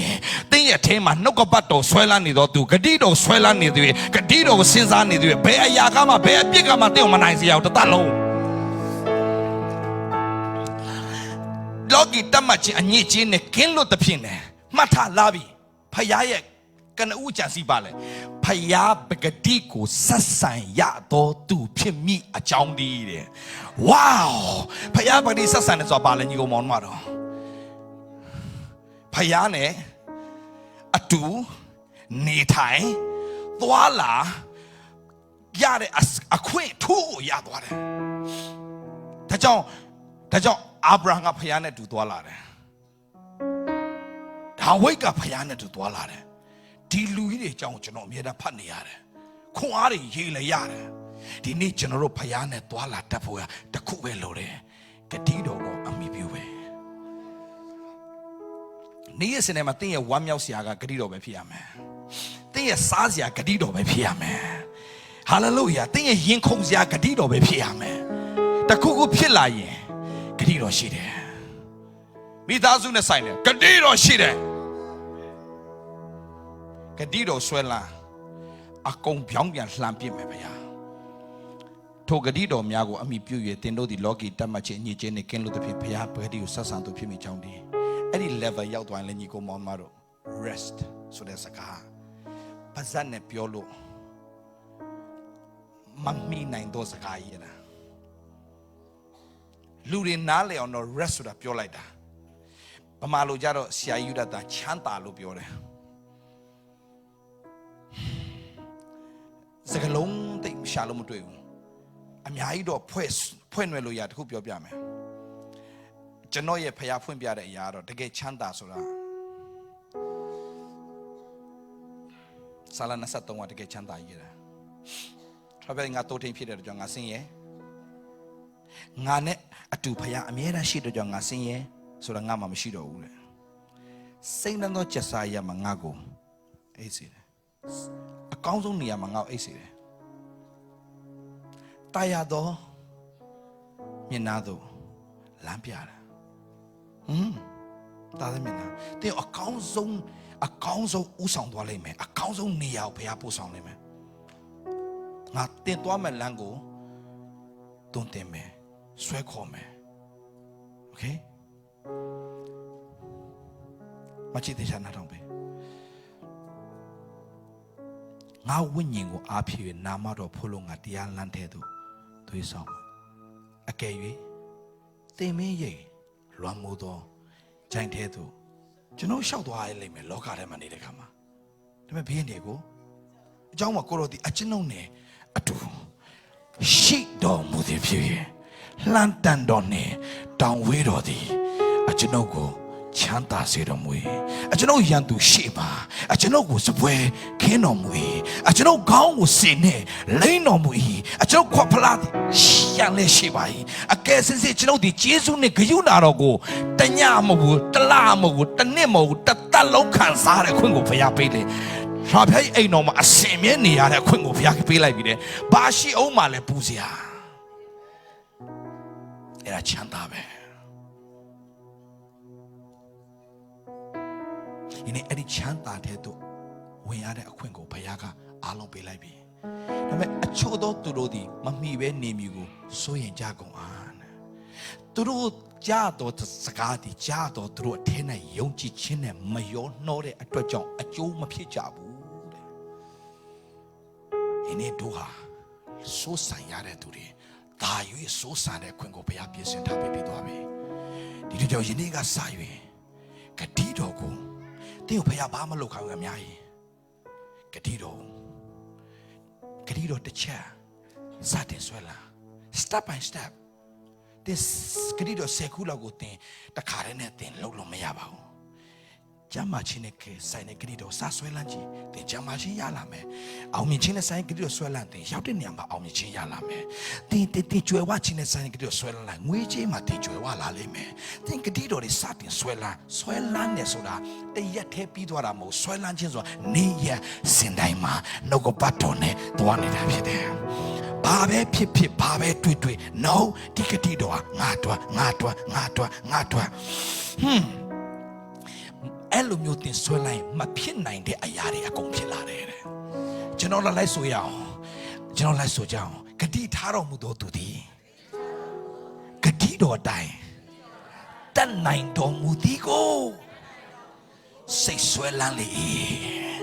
သင်ရဲ့အထဲမှာနှုတ်ကပတ်တော်ဆွဲလန်းနေသောသူဂတိတော်ဆွဲလန်းနေသည်ဂတိတော်ကိုစဉ်းစားနေသည်ဘယ်အရာကမှဘယ်အပြစ်ကမှတင့်အောင်မနိုင်စေရအောင်တသက်လုံးလောကီတတ်မှတ်ခြင်းအညစ်အကြေးနဲ့ကင်းလွတ်သဖြင့်နဲ့မှတ်ထားလာပြီဖယားရဲ့ကနဦးကြံစီပါလေဖယားပဂတိကိုဆက်ဆံရတော့သူဖြစ်မိအကြောင်းဒီတဲ့ဝေါဖယားပဂတိဆက်ဆံတယ်ဆိုတာပါလေညီကောင်မောင်မတော်ဖယားနဲ့အတူနေထိုင်သွားလာရတဲ့အခွင့်ထူးကိုရသွားတယ်ဒါကြောင့်အာဗြဟံကဖယားနဲ့တူသွားလာတယ်ဒါဝိတ်ကဖယားနဲ့တူသွားလာတယ်ဒီလူကြီးတွေအကြောင်းကျွန်တော်အမြဲတမ်းဖတ်နေရတယ်ခွန်အားတွေရေးလည်းရတယ်ဒီနေ့ကျွန်တော်တို့ဖယားနဲ့သွားလာတတ်ဖို့တခုပဲလိုတယ်ဂတိတော်ကိုအမိပြုပဲနေ့ရက်စနေမှာတင်းရဲ့ဝမ်းမြောက်စရာကဂတိတော်ပဲဖြစ်ရမယ်တင်းရဲ့စားစရာဂတိတော်ပဲဖြစ်ရမယ်ဟာလေလုယာတင်းရဲ့ရင်ခုန်စရာဂတိတော်ပဲဖြစ်ရမယ်တခုခုဖြစ်လာရင်ဂတိတော်ရှိတယ်မိသားစုနဲ့ဆိုင်တယ်ဂတိတော်ရှိတယ်ဂတိတော်ဆွဲလာအကုန်ပြောင်းပြန်လှန်ပြစ်မယ်ဗျာထိုဂတိတော်များကိုအမိပြု၍တင်တို့သည်လောကီတတ်မှတ်ခြင်းအညစ်အကြေးနှင့်ကင်းလွတ်သဖြင့်ဘုရားဂတိကိုဆက်ဆံသူဖြစ်မိကြောင်းတည်းအဲ့ဒီ level ရောက်သွားရင်လည်းညီကိုမောင်မတို့ rest ဆိုတဲ့စကားပါဇက်နဲ့ပြောလို့မမိနိုင်တော့စကားကြီးလားလူတွေနားလည်အောင်တော့ rest ဆိုတာပြောလိုက်တာဗမာလိုကြတော့ဆရာယူဒတာချမ်းသာလို့ပြောတယ်စကလုံးတိတ်ရှာလို့မတွေ့ဘူးအများကြီးတော့ဖွဲ့နွယ်လို့ရတခုပြောပြမယ်ကျွန်တော်ရဲ့ဖျားဖွင့်ပြတဲ့အရာတော့တကယ်ချမ်းသာဆိုတာဆာလ23ကတကယ်ချမ်းသာကြီးတာထပ်ပဲငါတိုးထိန်ဖြစ်တဲ့ကြောင့်ငါဆင်းရဲငါနဲ့အတူဖျားအမြဲတမ်းရှိတဲ့ကြောင့်ငါဆင်းရဲဆိုတာငါမှမရှိတော့ဘူးလေစိတ်နှံသောကျက်စားရမှာငါကိုအေးစေတယ်အကောင်းဆုံးနေရာမှာငါ့အိတ်စေတယ်တာယာတော့ Minado, Lampiada. Tadamina. They are council Usang Waleme, a council Nia Piapo Sonleme. Not the Dwame Lango, don't tell me, Swekome. Okay? Machidisha Natombe. Now winning will appear in Namado Pulung at the Alantedo to his song. A gay, they may ye, Ramudo, Giantedo. Do you know shout why I lay me look at him and the Kama? To me be in ego. John Macoro the Achinone, a two. Sheet dog Mudipi, Lantan Donne, down widow thee, Achinogo. Chanta Sidamwe. I don't know Yandu Shiba. I don't know what's away, Kenomwe. I don't know Gong was Sine, Lanomwe. I don't know Quapalati, Shanle Shibai. I guess it's you know the Jesu Nikayunago, Tanyamu, the Lamo, the Nemo, the Talo Kansara Kungo Payapele. Rabai Enoma, a Semeni at a Kungo Yakapila, Bashi Omale Puzia. Era Chantabe. In any chant that had to we are a quingo payaga, along be like me. A chodo to Rodi, Mammy, when name you so in Jago on. Through Jado to Sagati, Jado through a tenor, Yonchi Chin, Mayo, Nore, a Trajon, a Joe Mapijabu. In a doha, so sayare to the Tayu is so sad at Quingo Payapias and Happy Bidobe. Did you know Yeniga Saye? Catido go. They pay a bama look out of me. Catido the chair, sat in swella, step by step. This Catido secula good thing, the caranet in Lolo Mayabo. Jamachineke, sign a Catido, Saswelanji, the Jamachi Yalame. Aumichina sign Catido Swellante, shouting Yamba Aumichi Yalame. They teach you watching a sign Catido Swellan, which Emma teach you while I lame. Think Catido is sat in Swella, Swellan Nesoda. The yet happy Doramo, Swellanjins, Nia, Sindaima, Nogo Batone, the one that have you there. Babe, Pipi, Babe, Twitwi, no, Ticatido, Natwa. Elumutin Swelline, Mapin de Ayari, a compilare. Genola Lesoyao, Genola Sojao, Cadi Taro Mudo to thee. Cadido die. Then 9 don Mudigo. Say Swellanly.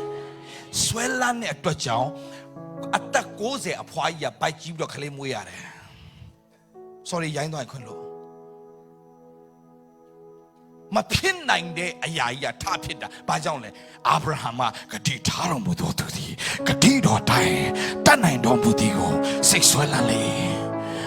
Swellan at Twachao, at that goes a poya by Gibo Calemuare. Sorry, Yano I couldn't. Mapin 9 day Ayaya Tapida, Bajone, Abrahama, Cadi Taro Mudo to thee. Cadido die. Then 9 don Mudigo. Say Swellanly.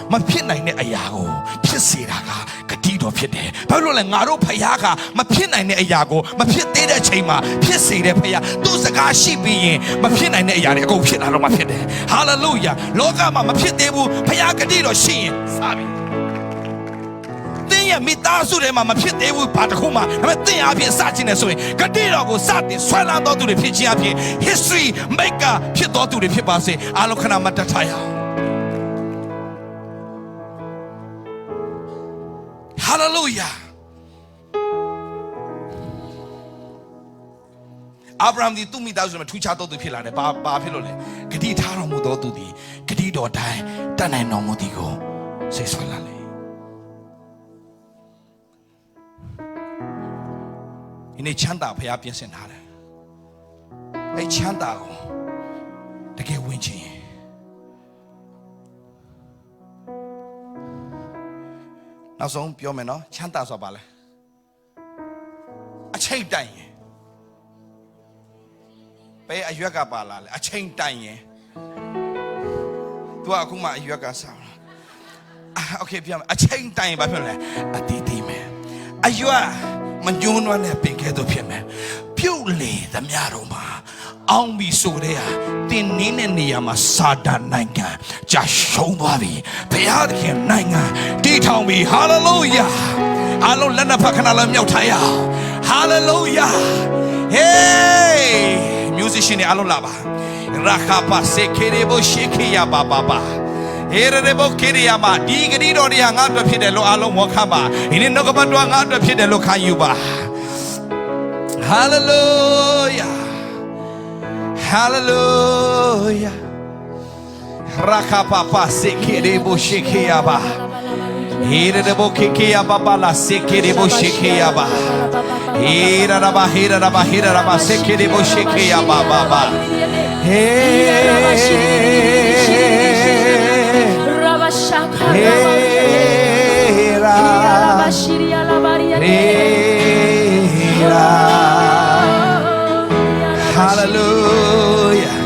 Mapin 9 day Ayago, Pisiraga, Cadido Pide, Palo and Garo Payaga, Mapin 9 day Ayago, Mapit de Chema, Pisira Paya, those a guy she be, Mapin 9 day Ayago, Pinaro Mapide. Hallelujah. Logama, Mapit debu, Payagadido, she, Sabi. Mitazure Mama Pit, they will Patahuma, and they are being sat in a swing. Cadino was sat in Swelland to the Pichiapi, history, maker, Pito to the Pipasi, Alokana Matataya. Hallelujah. Abraham the 2,000 two chato to Pilane, Bafilone, Caditaro Mudo to the Cadido die, Tana no Modigo, says Swellale. In a chanda, Payapias and Hale. A chanda, the gay winching. Now, so Piomeno, chantas of Bale. A chain dying. Pay a yoga bala, a chain dying. To Akuma, yoga sound. Okay, Piam, a chain dying by a DD man. A you are. Manjun one a big head of him. Purely the Miaroma. Almi Surea, Tinin Niama Sada Nanga, just show Bavi, Payadkin Nanga, detail me, hallelujah. Hallelujah, Lena Pacanala Mutaya, hallelujah. Hey, musician Alolaba, Rakapa Sekirebo Shikia Baba, Erebo Kiriama, Digrido Yangato Pidelo Alo Mokama, in Nogabato Pidelo Kayuba. Hallelujah. Hallelujah. Rakapapa Sekirebo Shikiaba. Erebo Kikiaba Bala Sekirebo Shikiaba. Hiraba Sekirebo Shikiaba Baba. Hallelujah.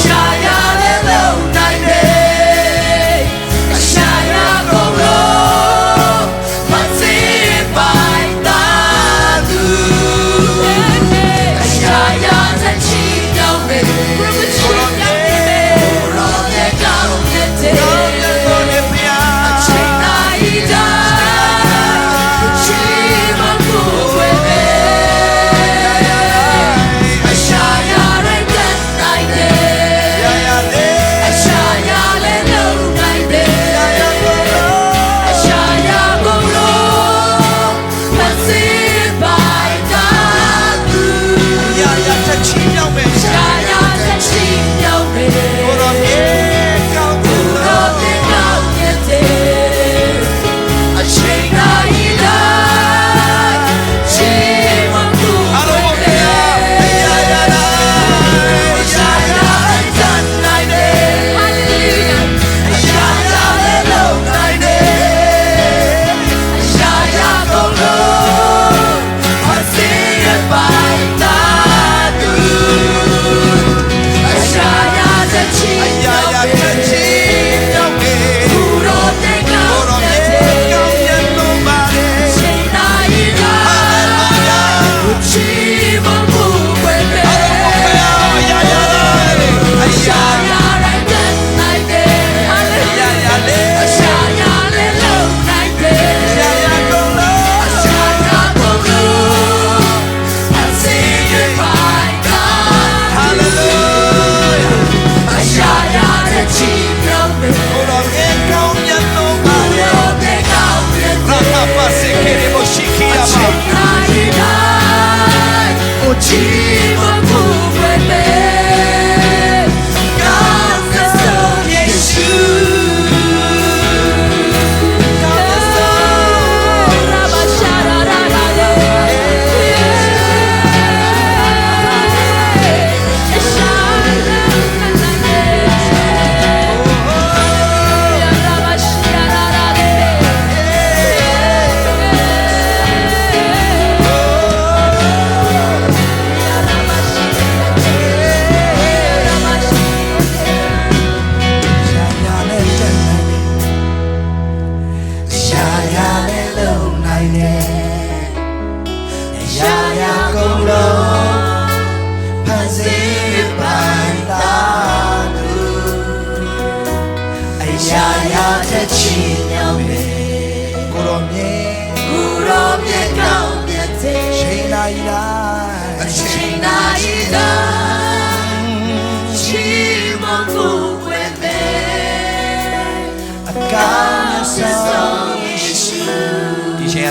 Shaya,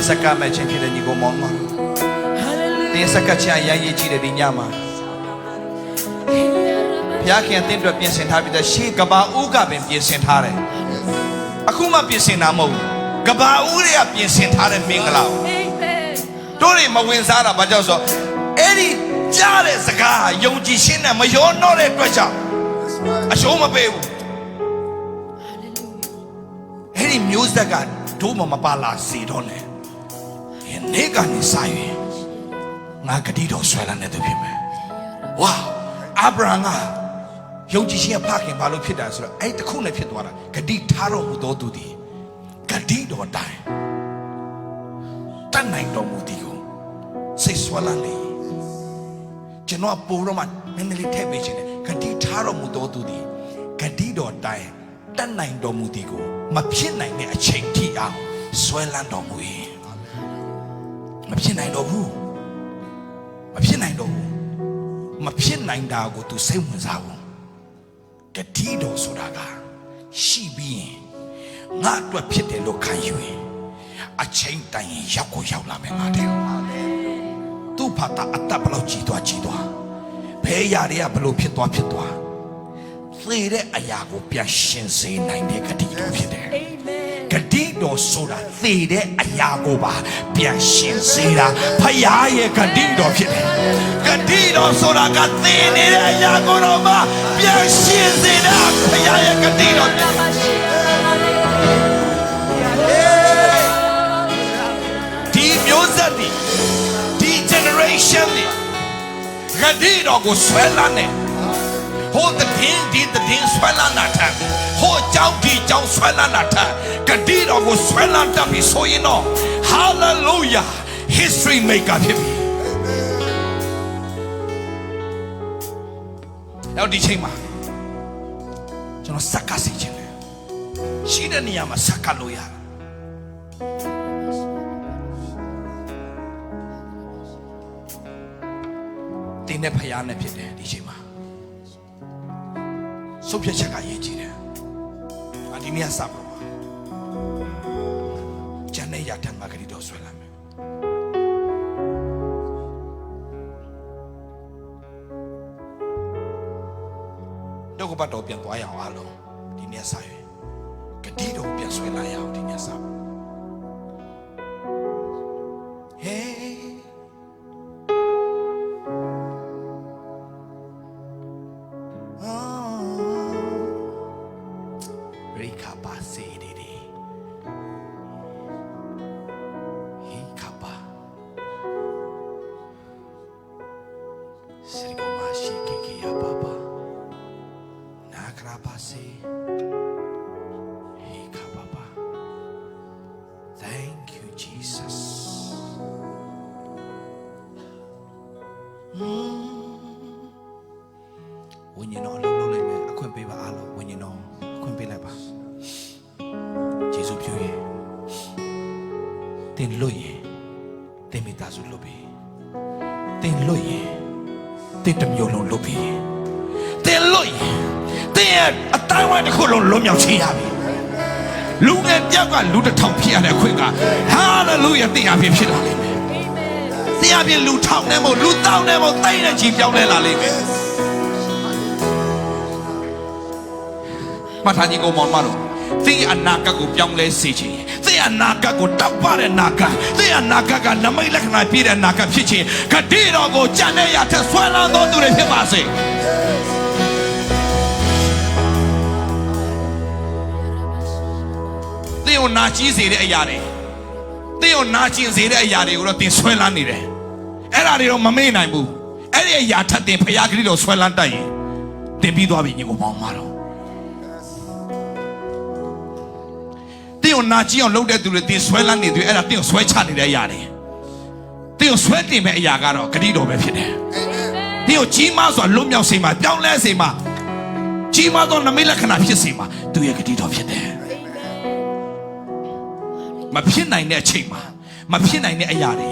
စက္ကမဲ့ခြင်းဖြစ်တဲ့ညီကိုမောင်မတင်းစက္ကချရမ်းရည်ကြည့်တဲ့ဒီညမှာဘုရားခင်အသင်းအတွက်ပြင်ဆင်ထားပြီးတဲ့ရှေးကဘာဦးကပင်ပြင်ဆင်ထားတယ်အခုမှပြင်ဆင်တာမဟုတ်ဘူးကဘာဦးတွေကပြင်ဆင်ထားတဲ့မင်္ဂလာတို့တွေမဝင်စားတာဘာကြောင့်ဆိုအဲ့ဒီကြားတဲ့စကားဟာယုံကြည်ခြင်းနဲ့မရောနှောတဲ့အတွက်ကြောင့်အရှုံးမပေးဘူးအဲ့ဒီမျိုးဆက်ကတို့မပါလာစေတော့နဲ့နေကနေစားရင်ငါဂတိတော်ဆွဲလာတဲ့သူဖြစ်မယ်ဝါအာဗြဟံကယုံကြည်ခြင်းအဖခင်ဘာလို့ဖြစ်တာဆိုတော့အဲ့တခုနဲ့ဖြစ်သွားတာဂတိထားတော်မူသောသူသည်ဂတိတော်တိုင်တတ်နိုင်တော်မူသည်ကိုစိတ်ဆွဲလာလေကျွန်တော်ပို့တော့မှနည်းနည်းလေးထည့်ပေးခြင်းနဲ့ဂတိထားတော်မူသောသူသည်ဂတိတော်တိုင်တတ်နိုင်တော်မူသည်ကိုမဖြစ်နိုင်တဲ့အချိန်ထိအောင်ဆွဲလန်းတော်မူ၏မဖြစ်နိုင်တော့ဘူးမဖြစ်နိုင်တော့ဘူးမဖြစ်နိုင်တာကို तू စိတ်ဝင်စားဘူးဂတိတော်ဆိုတာကရှိပြီးရင်ငါအတွက်ဖြစ်တယ်လို့ခံယူရင်အချိန်တိုင်ရင်ရောက်ကိုရောက်လာမယ်ငါတဲ့သူ့ဘာသာအတ္တဘလို့ကြည်သွားဘယ်အရာတွေကဘလို့ဖြစ်သွားသေတဲ့အရာကိုပြန်ရှင်းစေနိုင်တဲ့ဂတိတော်ဖြစ်တယ်ဂတိတော်ဆိုတာသေတဲ့အရာကိုပါပြန်ရှင်းစေတာဖခင်ရဲ့ဂတိတော်ဖြစ်တယ်ဂတိတော်ဆိုတာကသေနေတဲ့အရာကိုတော့မှပြန်ရှင်းစေတာဖခင်ရဲ့ဂတိတော်ဖြစ်တယ်ဒီမျိုးဆက်ဒီ generation ဒီဂတိတော်ကိုဆွဲလန်းနေဟိုတည်ဒီဆွဲလန်းတာတဲ့ဟိုကြောင့်ဒီကြောင့်ဆွဲလန်းတာတဲ့ဂတိတော်ကိုဆွဲလန်းတတ်ပြီးဆိုရင်တော့ hallelujah history maker ဖြစ်ပြီနောက်ဒီချိန်မှာကျွန်တော်စက္ကစီခြင်းတယ်ရှိတဲ့နေရာမှာစက္ကလို့ရတင်းနဲ့ဖျားနဲ့ဖြစ်တယ်ဒီချိန်မှာဆုပ်ဖြတ်ချက်ကရေးကြည့်တယ်ဒီနေ့စပါကျန်တဲ့ရတဲ့ငါကလေးတော့ဆွဲလာမယ်တော့ကပတ်တော့ပြန်သွားရအောင်အားလုံးဒီနေ့စရွေးဂတိတော့ပြန်ဆွဲလာရအောင်ဒီနေ့စဝိညာဉ်တော်အလုံးလုံးလိုက်မယ်အခွင့်ပေးပါအားလုံးဝိညာဉ်တော်အခွင့်ပေးလိုက်ပါယေရှုပြုရဲ့တင်လွတ်ရင်တင်မိသားစုလွတ်ပြီတင်လွတ်ရင်တင်တစ်မျိုးလုံးလွတ်ပြီတင်လွတ်ရင်တင်ရဲ့အတိုင်းဝိုင်းတစ်ခုလုံးလွတ်မြောက်ချရပြီလူငယ်ပြောက်ကလူတစ်ထောင်ဖြစ်ရတဲ့အခွင့်ကဟာလေလုယာတင်အဖြစ်ဖြစ်လာလိမ့်မယ်သ နည်းအားဖြင့်လူထောင်နဲ့မဟုတ်လူတောင်းနဲ့မဟုတ်တိတ်နဲ့ချီပြောင်းလဲလာလိမ့်မယ်မထာကြီးကိုမောင်မတော်သင်အနာဂတ်ကိုပြောင်းလဲစေခြင်းသင်အနာဂတ်ကိုတောက်ပတဲ့နာဂတ်သင်အနာဂတ်ကနမိတ်လက္ခဏာပြည့်တဲ့နာဂတ်ဖြစ်ခြင်းဂတိတော်ကိုကြံတဲ့ရထက်ဆွဲလန်းသောသူတွေဖြစ်ပါစေသင်ကိုနာကျည်းစေတဲ့အရာတွေသင်ကိုနာကျင်စေတဲ့အရာတွေကိုတော့သင်ဆွဲလန်းနေတယ်အဲ့ဒါတွေတော့မမေ့နိုင်ဘူးအဲ့ဒီအရာထက်သင်ဖျားကလေးတော်ဆွဲလန်းတတ်ရင်သင်ပြီးသွားပြီညီကိုမောင်မတော်တင်းကိုနာကြည့်အောင်လုပ်တဲ့သူတွေတင်းဆွဲလန်းနေသူအဲ့ဒါတင်းကိုဆွဲချနေတဲ့အရာတွေတင်းကိုဆွဲတင်မဲ့အရာကတော့ဂတိတော်ပဲဖြစ်တယ်တင်းကိုကြီးမားစွာလွတ်မြောက်စေမှာပြောင်းလဲစေမှာကြီးမားသောနမိတ်လက္ခဏာဖြစ်စေမှာသူရဲ့ဂတိတော်ဖြစ်တယ်မဖြစ်နိုင်တဲ့အချိန်မှာမဖြစ်နိုင်တဲ့အရာတွေ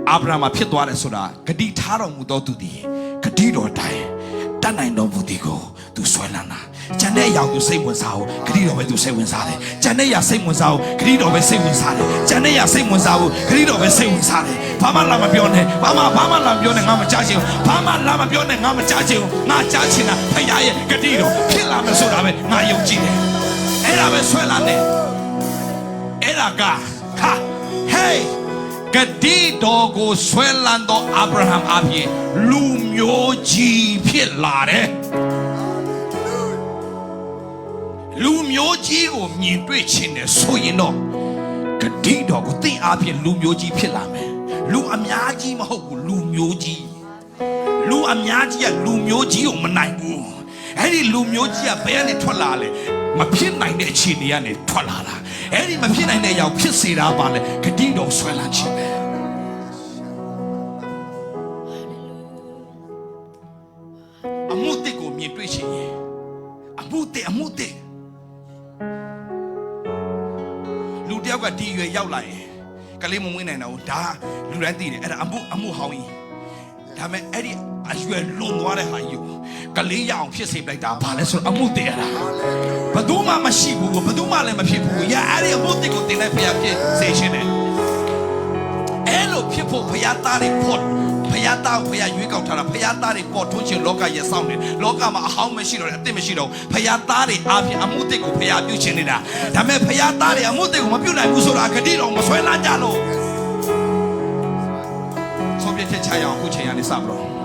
အာဗြဟံမှာဖြစ်သွားတယ်ဆိုတာဂတိထားတော်မူသောသူသည်ဂတိတော်တိုင်းတတ်နိုင်တော်မူသည်ကိုသူဆွဲလန်းတာကျန်တဲ့အရာကိုစိတ်ဝင်စားဖို့ဂတိတော်ပဲသူစိတ်ဝင်စားတယ်ကျန်တဲ့အရာစိတ်ဝင်စားဖို့ဂတိတော်ပဲစိတ်ဝင်စားတယ်ကျန်တဲ့အရာစိတ်ဝင်စားဖို့ဂတိတော်ပဲစိတ်ဝင်စားတယ်ဘာမှလာမပြောနဲ့ဘာမှလာမပြောနဲ့ငါမကြားချင်ဘူးဘာမှလာမပြောနဲ့ငါမကြားချင်ဘူးငါကြားချင်တာဖခင်ရဲ့ဂတိတော်ဖြစ်လာမယ်ဆိုတာပဲငါယုံကြည်တယ်အဲ့ဒါပဲဆွဲလန်းတယ်အဲ့ဒါကဟာဟေးဂတိတော်ကိုဆွဲလန်းသောအာဗြဟံအပြင်လူမျိုးကြီးဖြစ်လာတယ်လူမျိုးကြီးကိုမြင်တွေ့ခြင်းနဲ့ဆိုရင်တော့ဂတိတော်ကိုသိအားဖြင့်လူမျိုးကြီးဖြစ်လာမယ်လူအများကြီးမဟုတ်ဘူးလူမျိုးကြီးလူအများကြီးကလူမျိုးကြီးကိုမနိုင်ဘူးအဲ့ဒီလူမျိုးကြီးကဘယ်ကနေထွက်လာလဲမဖြစ်နိုင်တဲ့အခြေအနေကနေထွက်လာတာအဲ့ဒီမဖြစ်နိုင်တဲ့အရာဖြစ်စေတာပါလေဂတိတော်ဆွဲလန်းခြင်းပဲအမှုတစ်ကိုမြင်တွေ့ခြင်းရဲ့အမှုတစ်လူတယောက်ကဒီရွယ်ရောက်လာရင်ကလေးမမွေးနိုင်တော့ဒါလူတိုင်းသိတယ်အဲ့ဒါအမှုဟောင်းကြီးဒါပေမဲ့အဲ့ဒီအရွယ်လွန်သွားတဲ့ဟာယူကလေးရအောင်ဖြစ်စေလိုက်တာဘာလဲဆိုတော့အမှုတည်ရတာဘယ်သူမှမရှိဘူးဘယ်သူမှလည်းမဖြစ်ဘူးရာအဲ့ဒီအမှုတည်ကိုတင်လိုက်ဖျားဖြစ်စေခြင်းတယ်အဲ့လိုဖြစ်ဖို့ဖျားသားတွေဖို့ဖျားသားဖျားရွေးကောက်ထားတာဖျားသားတွေပေါ်ထွန်းခြင်းလောကရဲ့စောင့်နေလောကမှာအဟောင်းမရှိတော့အသစ်မရှိတော့ဖျားသားတွေအားဖြင့်အမှုတည်ကိုဖျားပြုခြင်းနေတာဒါပေမဲ့ဖျားသားတွေအမှုတည်ကိုမပြုနိုင်ဘူးဆိုတာဂတိတော်မဆွဲလန်းကြလို့ဆုံးဖြတ်ချက်ချရအောင်အခုချိန်ရနေစပါတော့